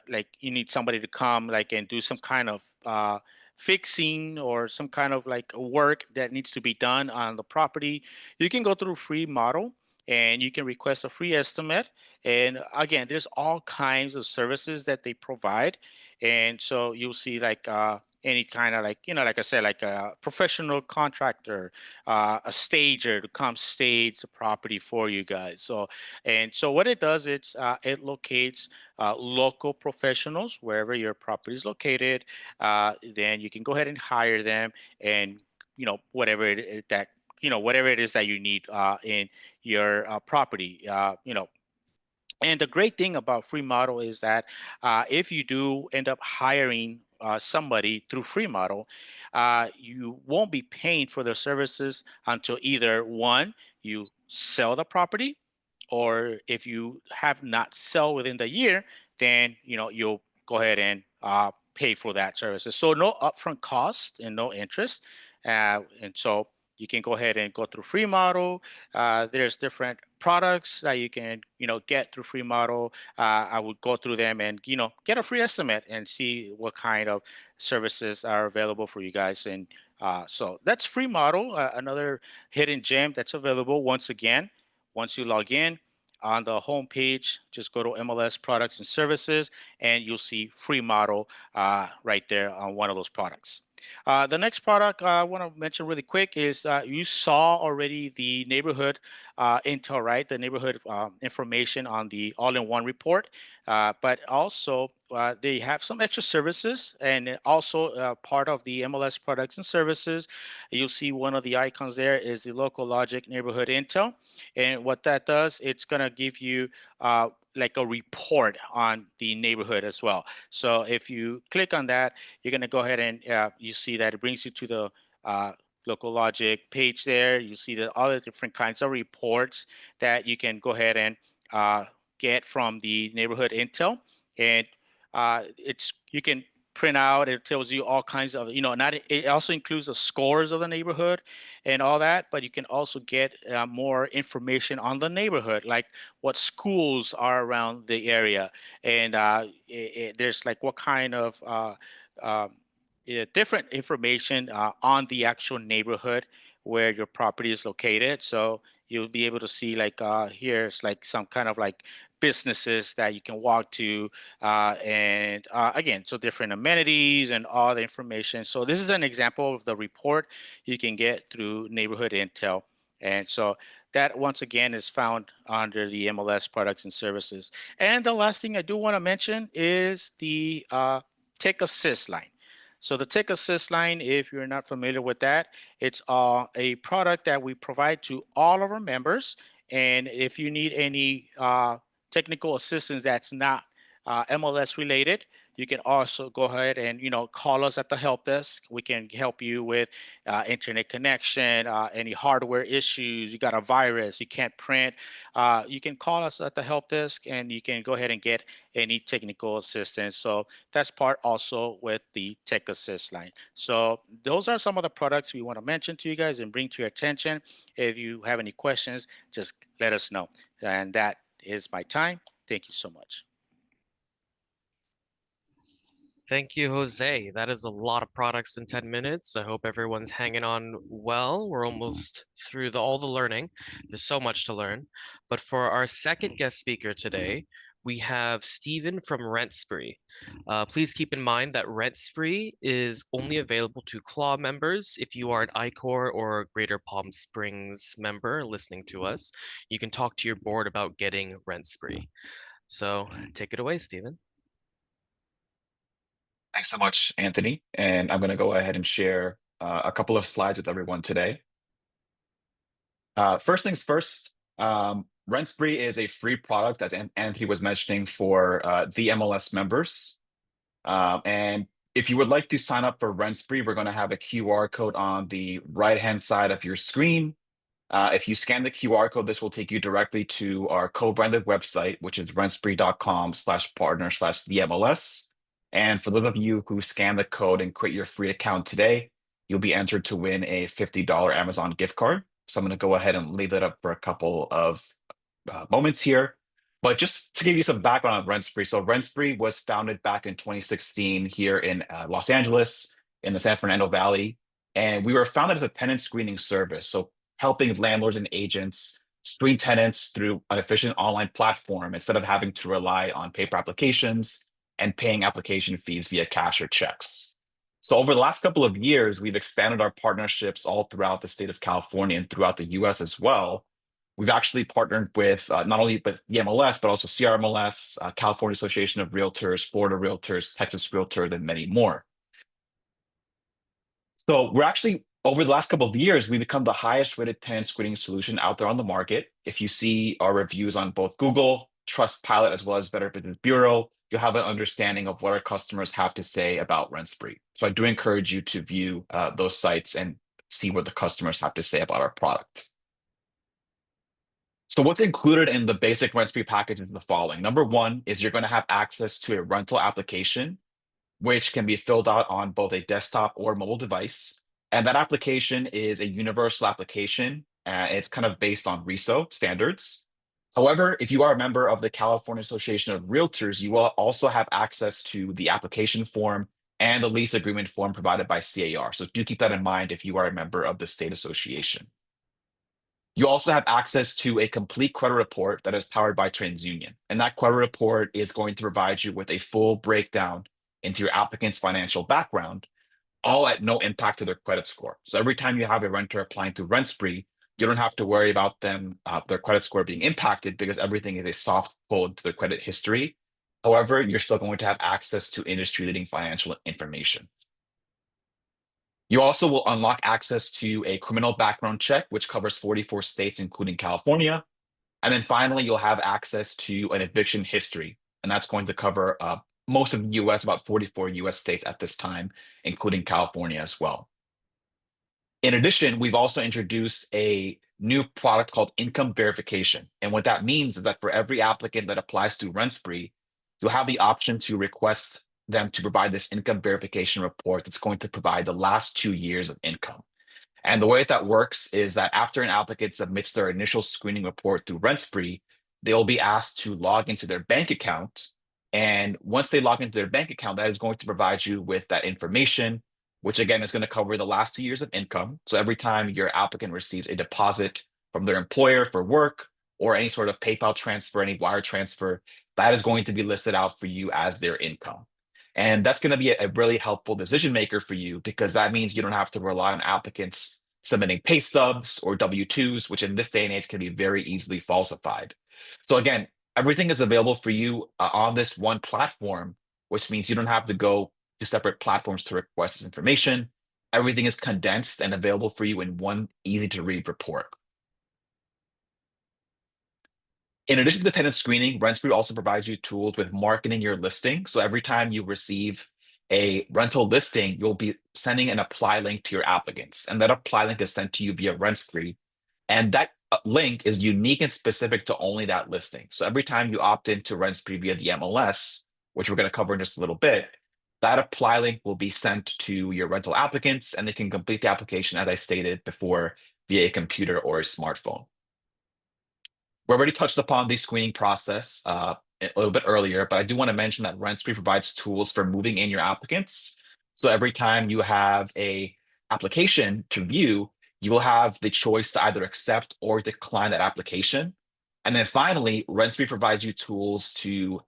like you need somebody to come like and do some kind of fixing or some kind of like work that needs to be done on the property, you can go through Free Model and you can request a free estimate. And again, there's all kinds of services that they provide. And so you'll see like any kind of like, like I said, like a professional contractor, a stager to come stage the property for you guys. So what it does, it locates local professionals wherever your property is located. Then you can go ahead and hire them, and whatever whatever it is that you need in your property. And the great thing about Free Model is that if you do end up hiring somebody through Free Model, you won't be paying for their services until either one, you sell the property, or if you have not sell within the year, then you'll go ahead and pay for that services. So no upfront cost and no interest, and so you can go ahead and go through Free Model. There's different products that you can get through Free Model. I would go through them and get a free estimate and see what kind of services are available for you guys. And so that's Free Model, another hidden gem that's available. Once again, once you log in on the home page, just go to MLS products and services, and you'll see Free Model right there on one of those products. The next product I want to mention really quick is you saw already the neighborhood intel, right? The neighborhood information on the all-in-one report, but also they have some extra services, and also part of the MLS products and services. You'll see one of the icons there is the local logic neighborhood intel, and what that does, it's going to give you like a report on the neighborhood as well. So if you click on that, you're going to go ahead and you see that it brings you to the local logic page there. You see the other different kinds of reports that you can go ahead and get from the neighborhood intel. And you can print out. It tells you all kinds of, not, it also includes the scores of the neighborhood and all that, but you can also get more information on the neighborhood, like what schools are around the area. And there's like what kind of um, different information on the actual neighborhood where your property is located. So you'll be able to see like here's like some kind of like businesses that you can walk to, and again, so different amenities and all the information. So this is an example of the report you can get through neighborhood intel. And so that once again is found under the MLS products and services. And the last thing I do want to mention is the Tech Assist line. So the Tech Assist line, if you're not familiar with that, it's a product that we provide to all of our members. And if you need any technical assistance that's not MLS related, you can also go ahead and call us at the help desk. We can help you with internet connection, any hardware issues. You got a virus, you can't print. You can call us at the help desk, and you can go ahead and get any technical assistance. So that's part also with the Tech Assist line. So those are some of the products we want to mention to you guys and bring to your attention. If you have any questions, just let us know. And that is my time. Thank you so much. Thank you, Jose. That is a lot of products in 10 minutes. I hope everyone's hanging on well. We're almost through all the learning. There's so much to learn. But for our second guest speaker today, we have Stephen from Rent Spree. Please keep in mind that Rent Spree is only available to Claw members. If you are an ICOR or Greater Palm Springs member listening to us, you can talk to your board about getting Rent Spree. So take it away, Stephen. Thanks so much, Anthony. And I'm going to go ahead and share a couple of slides with everyone today. First things first, Rent Spree is a free product, as Anthony was mentioning, for the MLS members. And if you would like to sign up for Rent Spree, we're going to have a QR code on the right-hand side of your screen. If you scan the QR code, this will take you directly to our co-branded website, which is rentspree.com/partner/the-MLS. And for those of you who scan the code and create your free account today, you'll be entered to win a $50 Amazon gift card. So I'm going to go ahead and leave that up for a couple of moments here. But just to give you some background on Rent Spree. So Rent Spree was founded back in 2016 here in Los Angeles, in the San Fernando Valley. And we were founded as a tenant screening service. So helping landlords and agents screen tenants through an efficient online platform instead of having to rely on paper applications and paying application fees via cash or checks. So over the last couple of years, we've expanded our partnerships all throughout the state of California and throughout the US as well. We've actually partnered with not only with the MLS, but also CRMLS, California Association of Realtors, Florida Realtors, Texas Realtors, and many more. So we're actually, over the last couple of years, we've become the highest rated tenant screening solution out there on the market. If you see our reviews on both Google, Trustpilot, as well as Better Business Bureau, you'll have an understanding of what our customers have to say about Rent Spree. So I do encourage you to view those sites and see what the customers have to say about our product. So what's included in the basic Rent Spree package is the following. Number one is you're going to have access to a rental application, which can be filled out on both a desktop or mobile device. And that application is a universal application. It's kind of based on RISO standards. However, if you are a member of the California Association of Realtors, you will also have access to the application form and the lease agreement form provided by CAR. So do keep that in mind if you are a member of the state association. You also have access to a complete credit report that is powered by TransUnion. And that credit report is going to provide you with a full breakdown into your applicant's financial background, all at no impact to their credit score. So every time you have a renter applying to Rent Spree, you don't have to worry about them, their credit score being impacted because everything is a soft code to their credit history. However, you're still going to have access to industry-leading financial information. You also will unlock access to a criminal background check, which covers 44 states, including California. And then finally, you'll have access to an eviction history, and that's going to cover most of the US, about 44 US states at this time, including California as well. In addition, we've also introduced a new product called income verification. And what that means is that for every applicant that applies to Rent Spree, you'll have the option to request them to provide this income verification report that's going to provide the last 2 years of income. And the way that works is that after an applicant submits their initial screening report through Rent Spree, they'll be asked to log into their bank account. And once they log into their bank account, that is going to provide you with that information, which again is going to cover the last 2 years of income. So every time your applicant receives a deposit from their employer for work or any sort of PayPal transfer, any wire transfer, that is going to be listed out for you as their income. And that's going to be a really helpful decision maker for you because that means you don't have to rely on applicants submitting pay stubs or W-2s, which in this day and age can be very easily falsified. So again, everything is available for you on this one platform, which means you don't have to go to separate platforms to request this information. Everything is condensed and available for you in one easy to read report. In addition to tenant screening, RentSpree also provides you tools with marketing your listing. So every time you receive a rental listing, you'll be sending an apply link to your applicants. And that apply link is sent to you via RentSpree. And that link is unique and specific to only that listing. So every time you opt into RentSpree via the MLS, which we're going to cover in just a little bit, that apply link will be sent to your rental applicants, and they can complete the application, as I stated before, via a computer or a smartphone. We already touched upon the screening process a little bit earlier, but I do want to mention that RentSpree provides tools for moving in your applicants. So every time you have a application to view, you will have the choice to either accept or decline that application. And then finally, RentSpree provides you tools to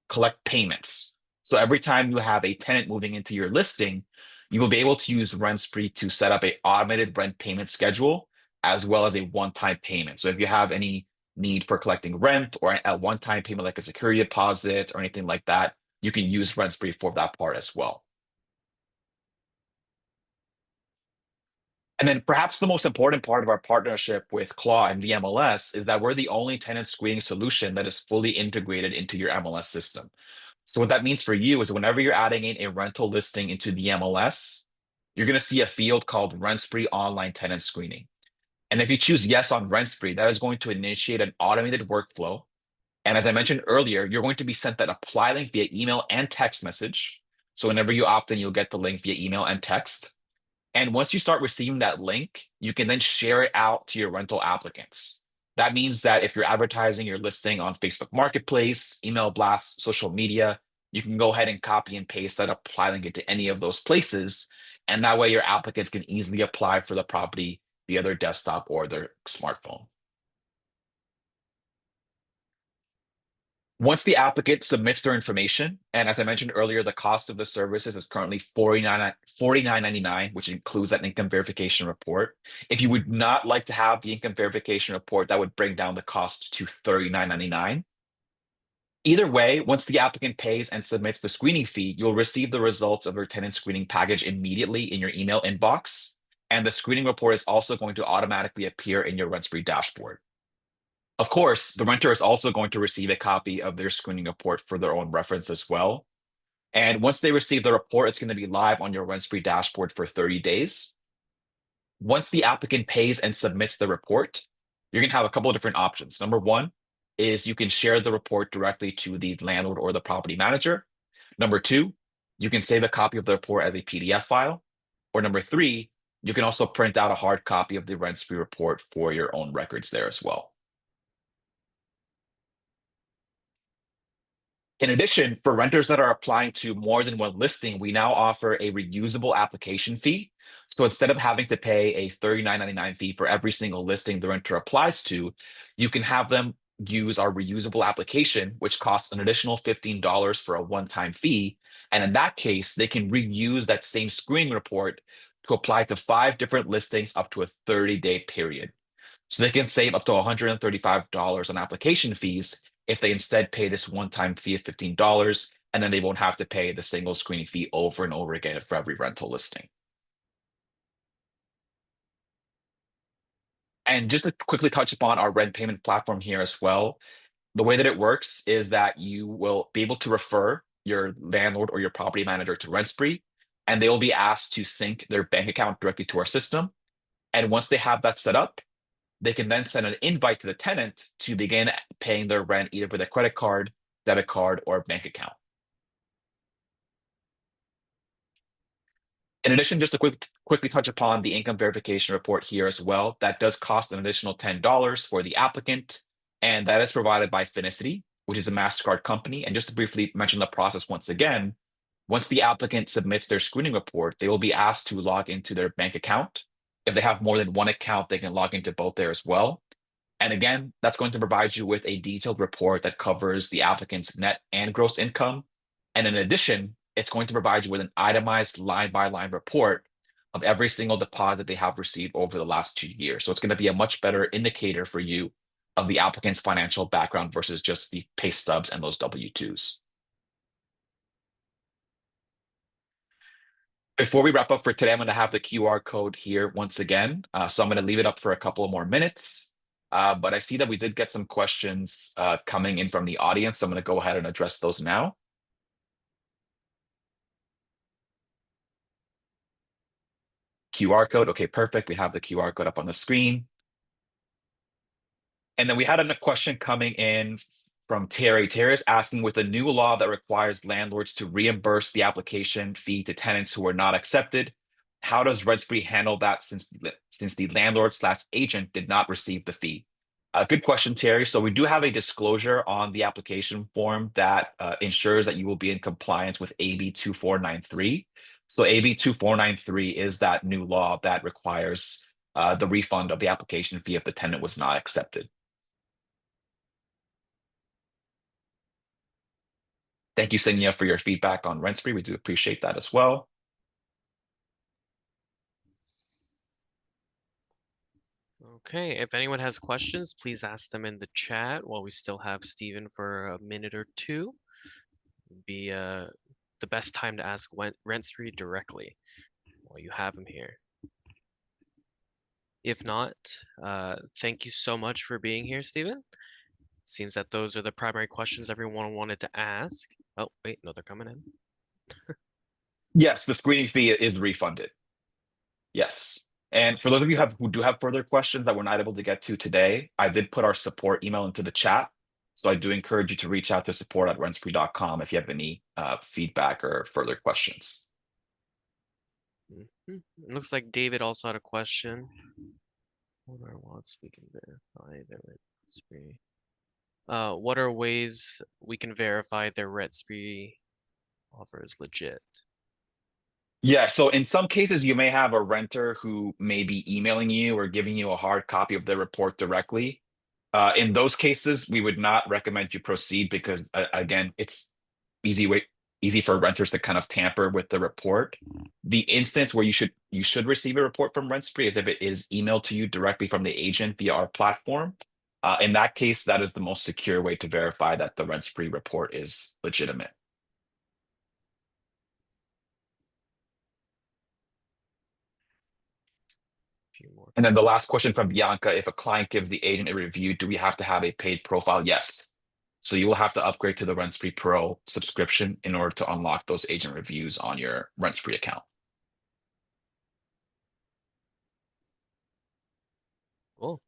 collect payments. So every time you have a tenant moving into your listing, you will be able to use RentSpree to set up an automated rent payment schedule, as well as a one-time payment. So if you have any need for collecting rent or a one-time payment like a security deposit or anything like that, you can use RentSpree for that part as well. And then perhaps the most important part of our partnership with Claw and the MLS is that we're the only tenant screening solution that is fully integrated into your MLS system. So what that means for you is whenever you're adding in a rental listing into the MLS, you're going to see a field called RentSpree Online Tenant Screening. And if you choose yes on RentSpree, that is going to initiate an automated workflow. And as I mentioned earlier, you're going to be sent that apply link via email and text message. So whenever you opt in, you'll get the link via email and text. And once you start receiving that link, you can then share it out to your rental applicants. That means that if you're advertising your listing on Facebook Marketplace, email blasts, social media, you can go ahead and copy and paste that apply link into any of those places. And that way your applicants can easily apply for the property via their desktop or their smartphone. Once the applicant submits their information, and as I mentioned earlier, the cost of the services is currently $49.99, which includes that income verification report. If you would not like to have the income verification report, that would bring down the cost to $39.99. Either way, once the applicant pays and submits the screening fee, you'll receive the results of your tenant screening package immediately in your email inbox. And the screening report is also going to automatically appear in your RentSpree dashboard. Of course, the renter is also going to receive a copy of their screening report for their own reference as well. And once they receive the report, it's going to be live on your RentSpree dashboard for 30 days. Once the applicant pays and submits the report, you're going to have a couple of different options. Number one is you can share the report directly to the landlord or the property manager. Number two, you can save a copy of the report as a PDF file. Or number three, you can also print out a hard copy of the RentSpree report for your own records there as well. In addition, for renters that are applying to more than one listing, we now offer a reusable application fee. So instead of having to pay a $39.99 fee for every single listing the renter applies to, you can have them use our reusable application, which costs an additional $15 for a one-time fee. And in that case, they can reuse that same screening report to apply to 5 different listings up to a 30-day period. So they can save up to $135 on application fees if they instead pay this one-time fee of $15, and then they won't have to pay the single screening fee over and over again for every rental listing. And just to quickly touch upon our rent payment platform here as well, the way that it works is that you will be able to refer your landlord or your property manager to RentSpree, and they will be asked to sync their bank account directly to our system. And once they have that set up, they can then send an invite to the tenant to begin paying their rent either with a credit card, debit card, or bank account. In addition, just to quickly touch upon the income verification report here as well, that does cost an additional $10 for the applicant, and that is provided by Finicity, which is a MasterCard company. And just to briefly mention the process once again, once the applicant submits their screening report, they will be asked to log into their bank account. If they have more than one account, they can log into both there as well. And again, that's going to provide you with a detailed report that covers the applicant's net and gross income. And in addition, it's going to provide you with an itemized line-by-line report of every single deposit they have received over the last 2 years. So it's going to be a much better indicator for you of the applicant's financial background versus just the pay stubs and those W-2s. Before we wrap up for today, I'm going to have the QR code here once again. So I'm going to leave it up for a couple of more minutes. But I see that we did get some questions coming in from the audience. So I'm going to go ahead and address those now. QR code. Okay, perfect. We have the QR code up on the screen. And then we had a question coming in from Terry. Terry is asking, with a new law that requires landlords to reimburse the application fee to tenants who are not accepted, how does RentSpree handle that since the landlord/agent did not receive the fee? Good question, Terry. So we do have a disclosure on the application form that ensures that you will be in compliance with AB 2493. So AB 2493 is that new law that requires the refund of the application fee if the tenant was not accepted. Thank you, Senya, for your feedback on RentSpree. We do appreciate that as well. Okay, if anyone has questions, please ask them in the chat while we still have Steven for a minute or two. Be the best time to ask RentSpree directly while you have him here. If not, thank you so much for being here, Steven. Seems that those are the primary questions everyone wanted to ask. Oh, wait, no, they're coming in. Yes, the screening fee is refunded. Yes. And for those of you who do have further questions that we're not able to get to today, I did put our support email into the chat. So I do encourage you to reach out to support@rentspree.com if you have any feedback or further questions. It looks like David also had a question. What are lots we can verify their RentSpree? What are ways we can verify their RentSpree offer is legit? Yeah, so in some cases, you may have a renter who may be emailing you or giving you a hard copy of their report directly. In those cases, we would not recommend you proceed because, again, it's easy for renters to kind of tamper with the report. The instance where you should receive a report from RentSpree is if it is emailed to you directly from the agent via our platform. In that case, that is the most secure way to verify that the RentSpree report is legitimate. And then the last question from Bianca, if a client gives the agent a review, do we have to have a paid profile? Yes. So you will have to upgrade to the RentSpree Pro subscription in order to unlock those agent reviews on your RentSpree account. Cool.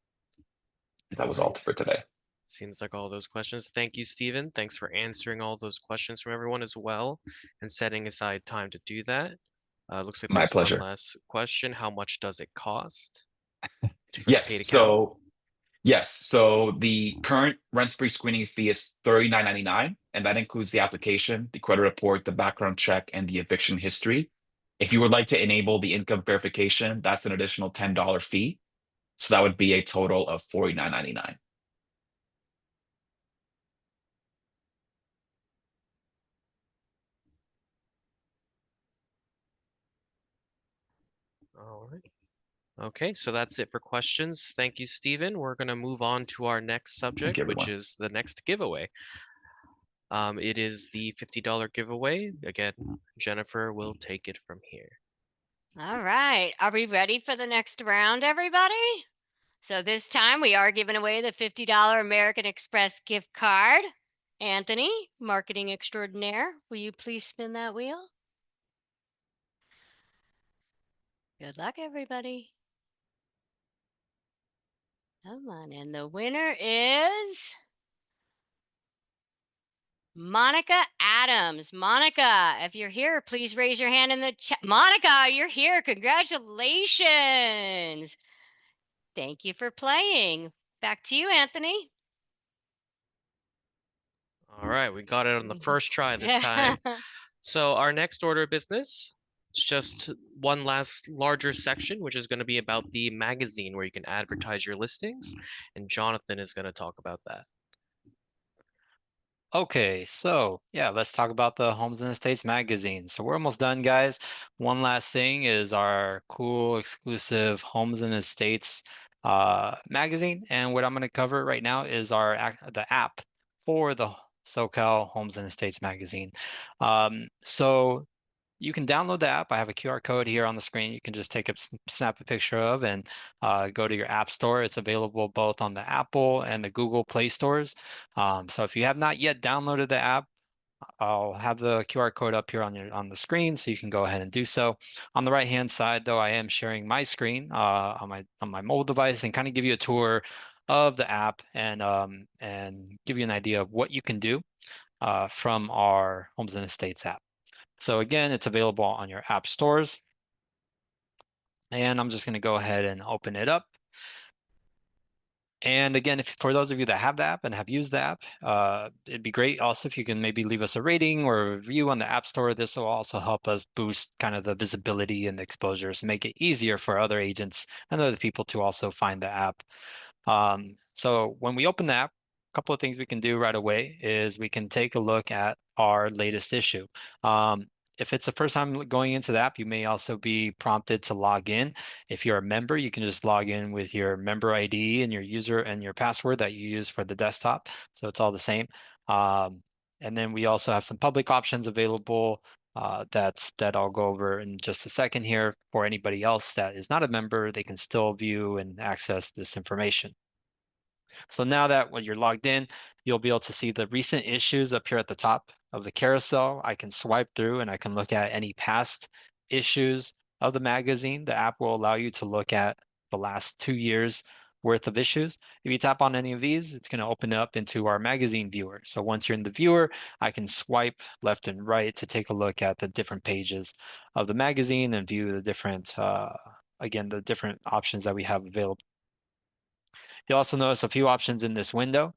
That was all for today. Seems like all those questions. Thank you, Steven. Thanks for answering all those questions from everyone as well and setting aside time to do that. Looks like My there's pleasure. one last question. How much does it cost for Yes. the paid account? So the current RentSpree screening fee is $39.99, and that includes the application, the credit report, the background check, and the eviction history. If you would like to enable the income verification, that's an additional $10 fee. So that would be a total of $49.99. All right. Okay, so that's it for questions. Thank you, Steven. We're going to move on to our next subject, which everyone. is the next giveaway. It is the $50 giveaway. Again, Jennifer will take it from here. All right. Are we ready for the next round, everybody? So this time we are giving away the $50 American Express gift card. Anthony, marketing extraordinaire, will you please spin that wheel? Good luck, everybody. Come on, and the winner is Monica Adams. Monica, if you're here, please raise your hand in the chat. Monica, you're here. Congratulations. Thank you for playing. Back to you, Anthony. All right, we got it on the first try this time. Yeah. So our next order of business is just one last larger section, which is going to be about the magazine where you can advertise your listings. And Jonathan is going to talk about that. Okay, so yeah, let's talk about the Homes and Estates magazine. So we're almost done, guys. One last thing is our cool exclusive Homes and Estates magazine. And what I'm going to cover right now is the app for the SoCal Homes and Estates magazine. So you can download the app. I have a QR code here on the screen. You can just take a snap a picture of and go to your app store. It's available both on the Apple and the Google Play stores. So if you have not yet downloaded the app, I'll have the QR code up here on the screen, so you can go ahead and do so. On the right hand side, though, I am sharing my screen on my mobile device and kind of give you a tour of the app and give you an idea of what you can do from our Homes and Estates app. So again, it's available on your app stores. And I'm just going to go ahead and open it up. And again, for those of you that have the app and have used the app, it'd be great also if you can maybe leave us a rating or a review on the App Store. This will also help us boost kind of the visibility and the exposures to make it easier for other agents and other people to also find the app. So when we open the app, a couple of things we can do right away is we can take a look at our latest issue. If it's the first time going into the app, you may also be prompted to log in. If you're a member, you can just log in with your member ID and your user and your password that you use for the desktop. So it's all the same. And then we also have some public options available that I'll go over in just a second here. For anybody else that is not a member, they can still view and access this information. So now that when you're logged in, you'll be able to see the recent issues up here at the top of the carousel. I can swipe through and I can look at any past issues of the magazine. The app will allow you to look at the last 2 years worth of issues. If you tap on any of these, it's going to open up into our magazine viewer. So once you're in the viewer, I can swipe left and right to take a look at the different pages of the magazine and view the different, again, the different options that we have available. You'll also notice a few options in this window.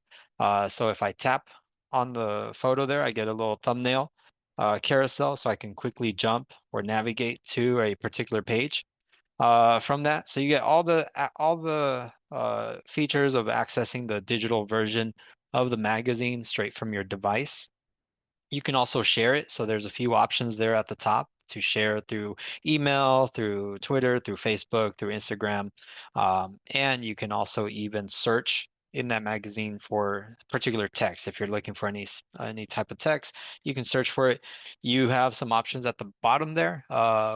So if I tap on the photo there, I get a little thumbnail carousel, so I can quickly jump or navigate to a particular page from that. So you get all the features of accessing the digital version of the magazine straight from your device. You can also share it. So there's a few options there at the top to share through email, through Twitter, through Facebook, through Instagram. And you can also even search in that magazine for particular text. If you're looking for any type of text, you can search for it. You have some options at the bottom there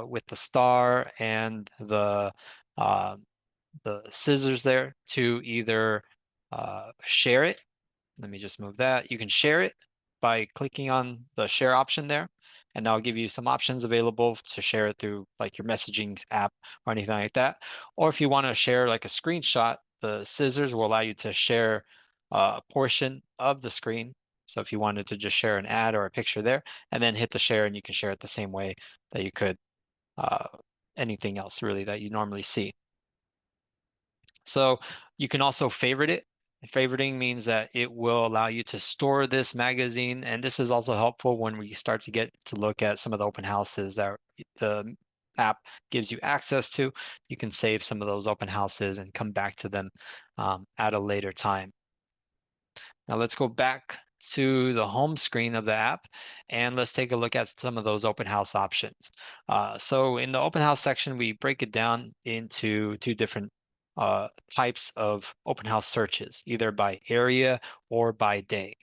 with the star and the scissors there to either share it. Let me just move that. You can share it by clicking on the share option there, and that'll give you some options available to share it through like your messaging app or anything like that. Or if you want to share like a screenshot, the scissors will allow you to share a portion of the screen. So if you wanted to just share an ad or a picture there, and then hit the share, and you can share it the same way that you could anything else really that you normally see. So you can also favorite it. Favoriting means that it will allow you to store this magazine. And this is also helpful when we start to get to look at some of the open houses that the app gives you access to. You can save some of those open houses and come back to them at a later time. Now let's go back to the home screen of the app and let's take a look at some of those open house options. So in the open house section, we break it down into two different types of open house searches, either by area or by day.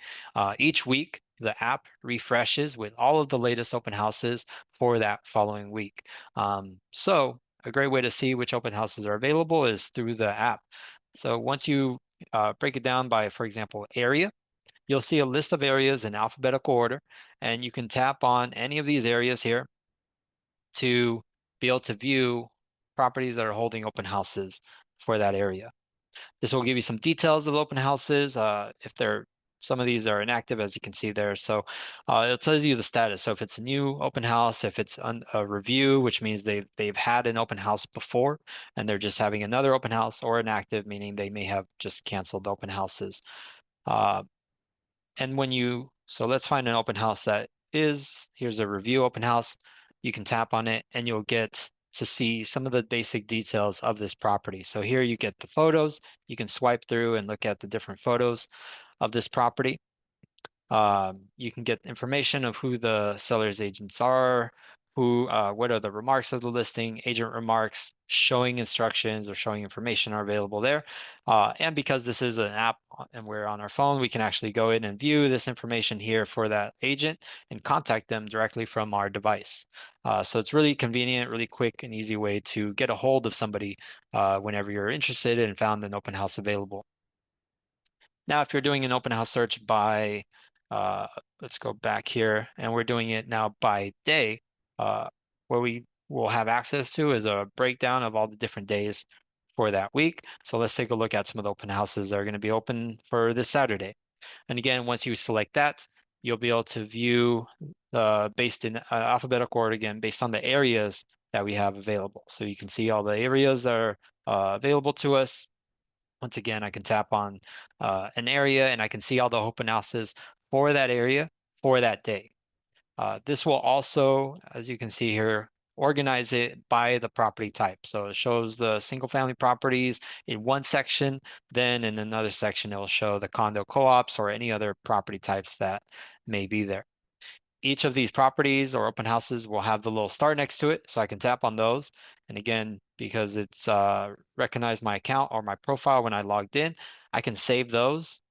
Each week, the app refreshes with all of the latest open houses for that following week. So a great way to see which open houses are available is through the app. So once you break it down by, for example, area, you'll see a list of areas in alphabetical order, and you can tap on any of these areas here to be able to view properties that are holding open houses for that area. This will give you some details of open houses, if some of these are inactive, as you can see there. So it tells you the status. So if it's a new open house, if it's a review, which means they've had an open house before and they're just having another open house, or inactive, meaning they may have just canceled open houses. So let's find an open house here's a review open house. You can tap on it and you'll get to see some of the basic details of this property. So here you get the photos. You can swipe through and look at the different photos of this property. You can get information of who the seller's agents are, what are the remarks of the listing, agent remarks, showing instructions or showing information are available there. And because this is an app and we're on our phone, we can actually go in and view this information here for that agent and contact them directly from our device. So it's really convenient, really quick and easy way to get a hold of somebody whenever you're interested and found an open house available. Now, if you're doing an open house search by, let's go back here, and we're doing it now by day, what we will have access to is a breakdown of all the different days for that week. So let's take a look at some of the open houses that are going to be open for this Saturday. And again, once you select that, you'll be able to view based in alphabetical order again, based on the areas that we have available. So you can see all the areas that are available to us. Once again, I can tap on an area and I can see all the open houses for that area for that day. This will also, as you can see here, organize it by the property type. So it shows the single family properties in one section, then in another section, it will show the condo co-ops or any other property types that may be there. Each of these properties or open houses will have the little star next to it, so I can tap on those. And again, because it's recognized my account or my profile when I logged in, I can save those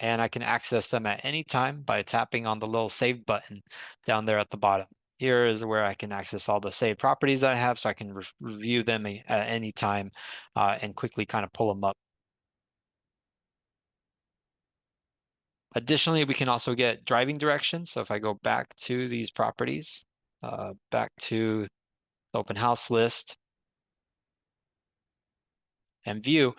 and I can access them at any time by tapping on the little save button down there at the bottom. Here is where I can access all the saved properties I have, so I can review them at any time and quickly kind of pull them up. Additionally, we can also get driving directions. So if I go back to these properties, back to the open house list and view,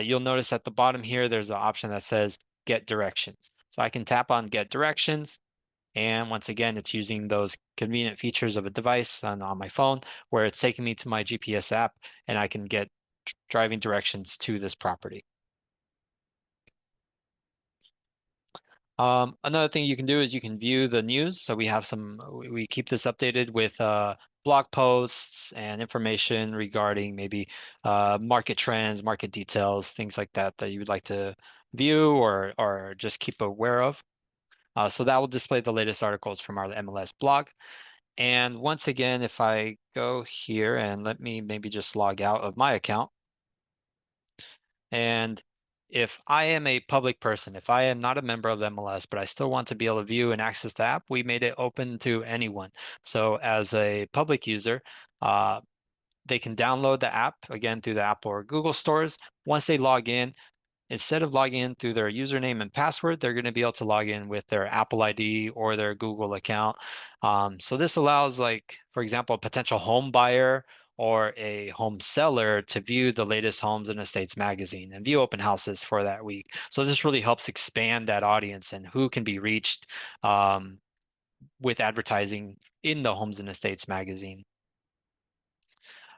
you'll notice at the bottom here, there's an option that says get directions. So I can tap on get directions. And once again, it's using those convenient features of a device on my phone where it's taking me to my GPS app and I can get driving directions to this property. Another thing you can do is you can view the news. So we have we keep this updated with blog posts and information regarding maybe market trends, market details, things like that that you would like to view or just keep aware of. So that will display the latest articles from our MLS blog. And once again, if I go here and let me maybe just log out of my account. And if I am a public person, if I am not a member of MLS, but I still want to be able to view and access the app, we made it open to anyone. So as a public user, they can download the app again through the Apple or Google stores. Once they log in, instead of logging in through their username and password, they're going to be able to log in with their Apple ID or their Google account. So this allows, like, for example, a potential home buyer or a home seller to view the latest Homes and Estates magazine and view open houses for that week. So this really helps expand that audience and who can be reached with advertising in the Homes and Estates magazine.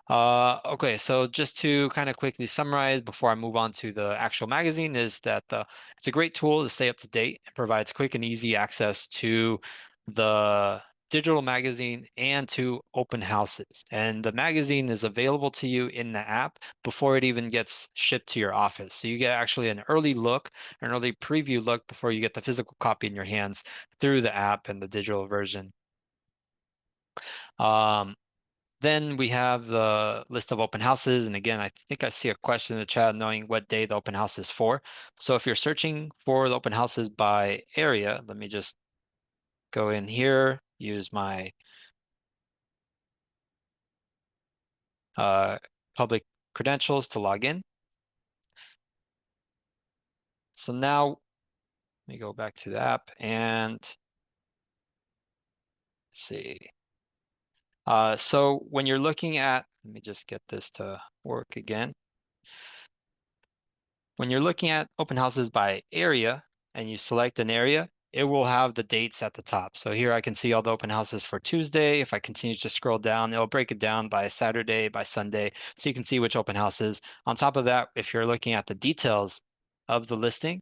Okay, so just to kind of quickly summarize before I move on to the actual magazine is that it's a great tool to stay up to date. It provides quick and easy access to the digital magazine and to open houses. And the magazine is available to you in the app before it even gets shipped to your office. So you get actually an early look, an early preview look before you get the physical copy in your hands through the app and the digital version. Then we have the list of open houses. And again, I think I see a question in the chat knowing what day the open house is for. So if you're searching for the open houses by area, let me just go in here, use my public credentials to log in. So now let me go back to the app and see. So when you're looking at, let me just get this to work again. When you're looking at open houses by area and you select an area, it will have the dates at the top. So here I can see all the open houses for Tuesday. If I continue to scroll down, it'll break it down by Saturday, by Sunday, so you can see which open houses. On top of that, if you're looking at the details of the listing,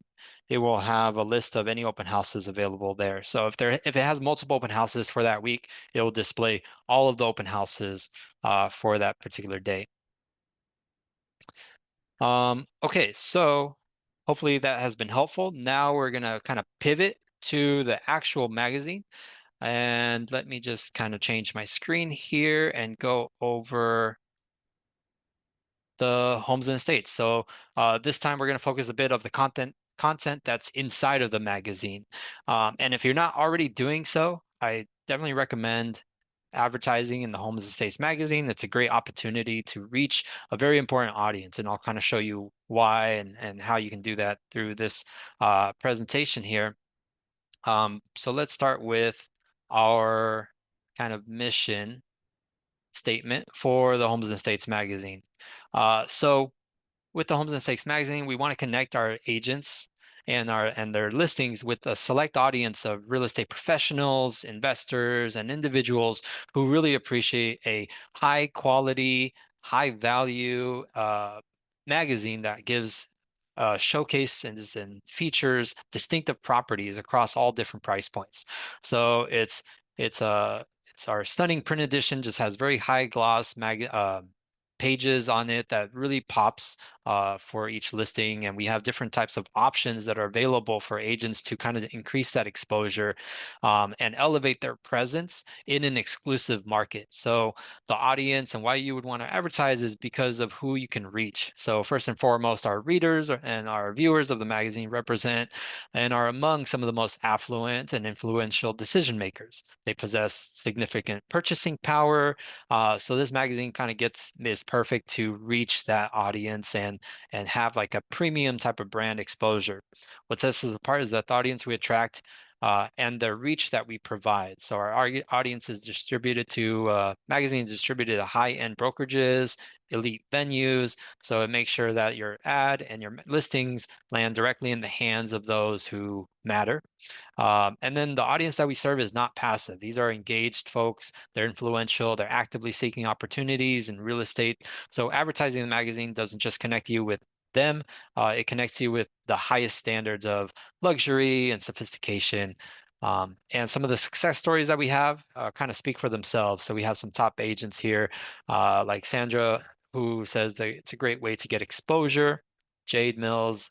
it will have a list of any open houses available there. So if it has multiple open houses for that week, it will display all of the open houses for that particular day. Okay, so hopefully that has been helpful. Now we're gonna kind of pivot to the actual magazine. And let me just kind of change my screen here and go over the homes and estates. So this time we're going to focus a bit of the content that's inside of the magazine. And if you're not already doing so, I definitely recommend advertising in the Homes and Estates magazine. It's a great opportunity to reach a very important audience, and I'll kind of show you why and how you can do that through this presentation here. So let's start with our kind of mission statement for the Homes and Estates magazine. So with the Homes and Estates magazine, we want to connect our agents and their listings with a select audience of real estate professionals, investors, and individuals who really appreciate a high quality, high value magazine that gives showcase and features distinctive properties across all different price points. So it's our stunning print edition, just has very high gloss pages on it that really pops for each listing. And we have different types of options that are available for agents to kind of increase that exposure and elevate their presence in an exclusive market. So the audience and why you would want to advertise is because of who you can reach. So first and foremost, our readers and our viewers of the magazine represent and are among some of the most affluent and influential decision makers. They possess significant purchasing power. So this magazine kind of is perfect to reach that audience and have like a premium type of brand exposure. What sets us apart is that the audience we attract and the reach that we provide. So our audience is distributed to magazines distributed to high-end brokerages, elite venues. So it makes sure that your ad and your listings land directly in the hands of those who matter. And then the audience that we serve is not passive. These are engaged folks. They're influential. They're actively seeking opportunities in real estate. So advertising in the magazine doesn't just connect you with them. It connects you with the highest standards of luxury and sophistication. And some of the success stories that we have kind of speak for themselves. So we have some top agents here, like Sandra, who says that it's a great way to get exposure. Jade Mills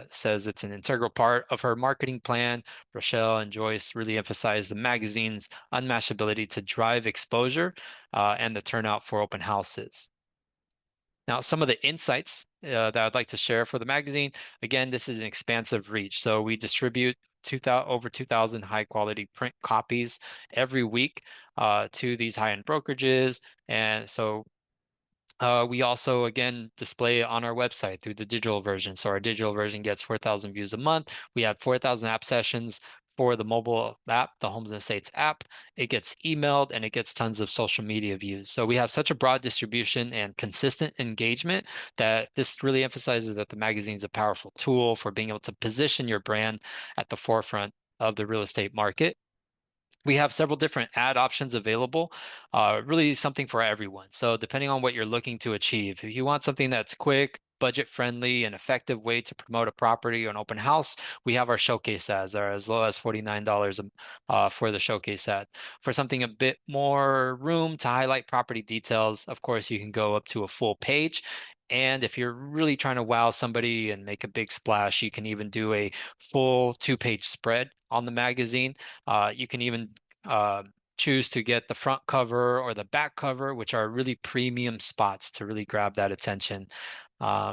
says it's an integral part of her marketing plan. Rochelle and Joyce really emphasize the magazine's unmatched ability to drive exposure and the turnout for open houses. Now, some of the insights that I'd like to share for the magazine, again, this is an expansive reach. So we distribute over 2,000 high quality print copies every week to these high-end brokerages. And so we also, again, display it on our website through the digital version. So our digital version gets 4,000 views a month. We have 4,000 app sessions for the mobile app, the Homes and Estates app. It gets emailed and it gets tons of social media views. So we have such a broad distribution and consistent engagement that this really emphasizes that the magazine is a powerful tool for being able to position your brand at the forefront of the real estate market. We have several different ad options available, really something for everyone. So depending on what you're looking to achieve, if you want something that's quick, budget friendly, and effective way to promote a property or an open house, we have our showcase ads that are as low as $49 for the showcase ad. For something a bit more room to highlight property details, of course, you can go up to a full page. And if you're really trying to wow somebody and make a big splash, you can even do a full 2-page spread on the magazine. You can even choose to get the front cover or the back cover, which are really premium spots to really grab that attention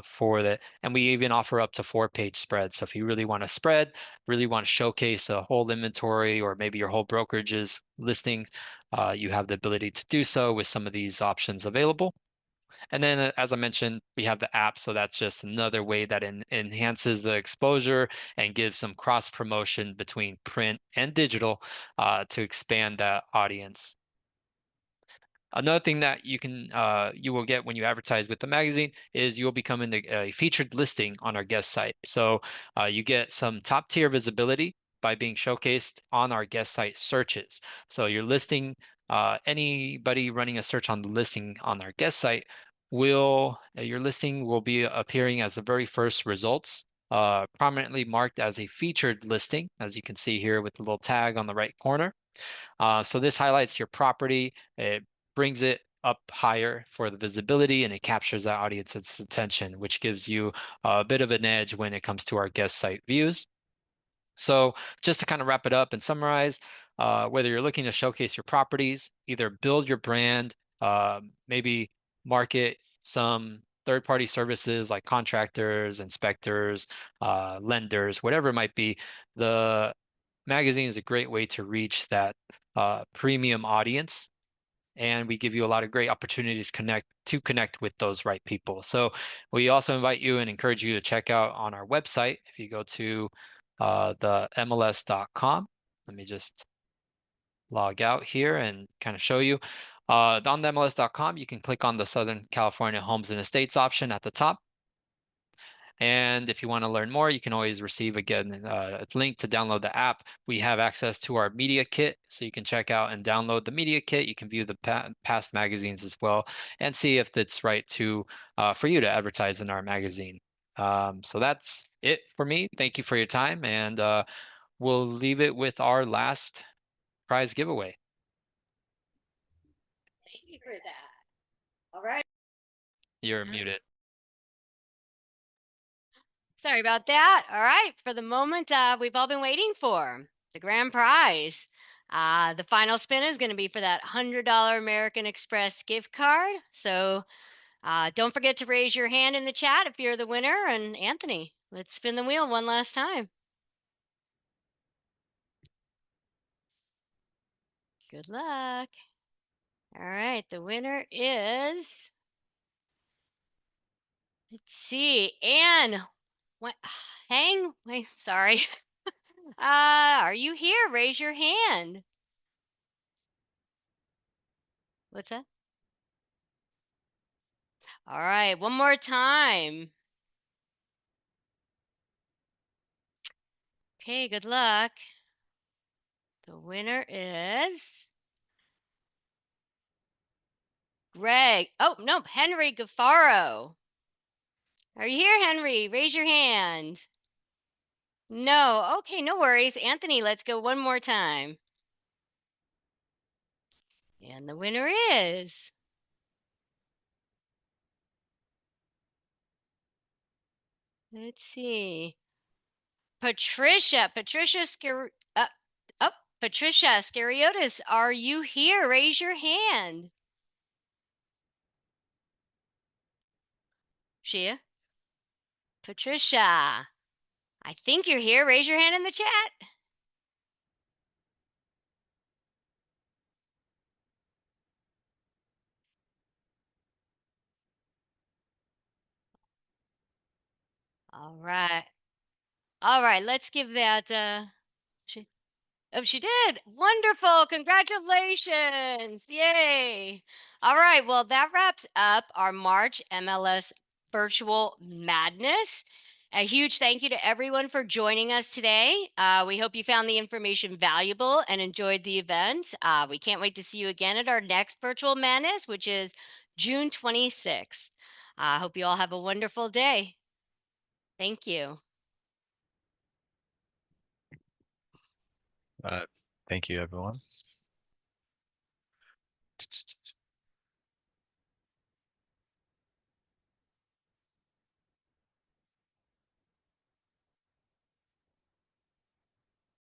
for that. And we even offer up to 4-page spreads. So if you really want to spread, really want to showcase a whole inventory or maybe your whole brokerage's listings, you have the ability to do so with some of these options available. And then, as I mentioned, we have the app. So that's just another way that enhances the exposure and gives some cross promotion between print and digital to expand that audience. Another thing that you will get when you advertise with the magazine is you will become a featured listing on our guest site. So you get some top tier visibility by being showcased on our guest site searches. So your listing, anybody running a search on the listing on our guest site your listing will be appearing as the very first results, prominently marked as a featured listing, as you can see here with the little tag on the right corner. So this highlights your property. It brings it up higher for the visibility and it captures that audience's attention, which gives you a bit of an edge when it comes to our guest site views. So just to kind of wrap it up and summarize, whether you're looking to showcase your properties, either build your brand, maybe market some third-party services like contractors, inspectors, lenders, whatever it might be, the magazine is a great way to reach that premium audience. And we give you a lot of great opportunities to connect with those right people. So we also invite you and encourage you to check out on our website. If you go to the MLS.com, let me just log out here and kind of show you. On the MLS.com, you can click on the Southern California Homes and Estates option at the top. And if you want to learn more, you can always receive, again, a link to download the app. We have access to our media kit, so you can check out and download the media kit. You can view the past magazines as well and see if it's right for you to advertise in our magazine. So that's it for me. Thank you for your time, and we'll leave it with our last prize giveaway. Thank you for that. All right. You're muted. Sorry about that. All right. For the moment we've all been waiting for, the grand prize. The final spin is going to be for that $100 American Express gift card. So don't forget to raise your hand in the chat if you're the winner. And Anthony, let's spin the wheel one last time. Good luck. All right. The winner is, let's see, Anne. What? Wait, sorry. Are you here? Raise your hand. What's that? All right, one more time. Okay, good luck. The winner is Greg. Oh, nope, Henry Gaffaro. Are you here, Henry? Raise your hand. No, okay, no worries. Anthony, let's go one more time. And the winner is let's see. Patricia Scariotis, are you here? Raise your hand. Shia? Patricia, I think you're here. Raise your hand in the chat. All right. All right, let's give that she did. Wonderful. Congratulations. Yay. All right. Well, that wraps up our March MLS Virtual Madness. A huge thank you to everyone for joining us today. We hope you found the information valuable and enjoyed the event. We can't wait to see you again at our next Virtual Madness, which is June 26th. I hope you all have a wonderful day. Thank you. Thank you, everyone.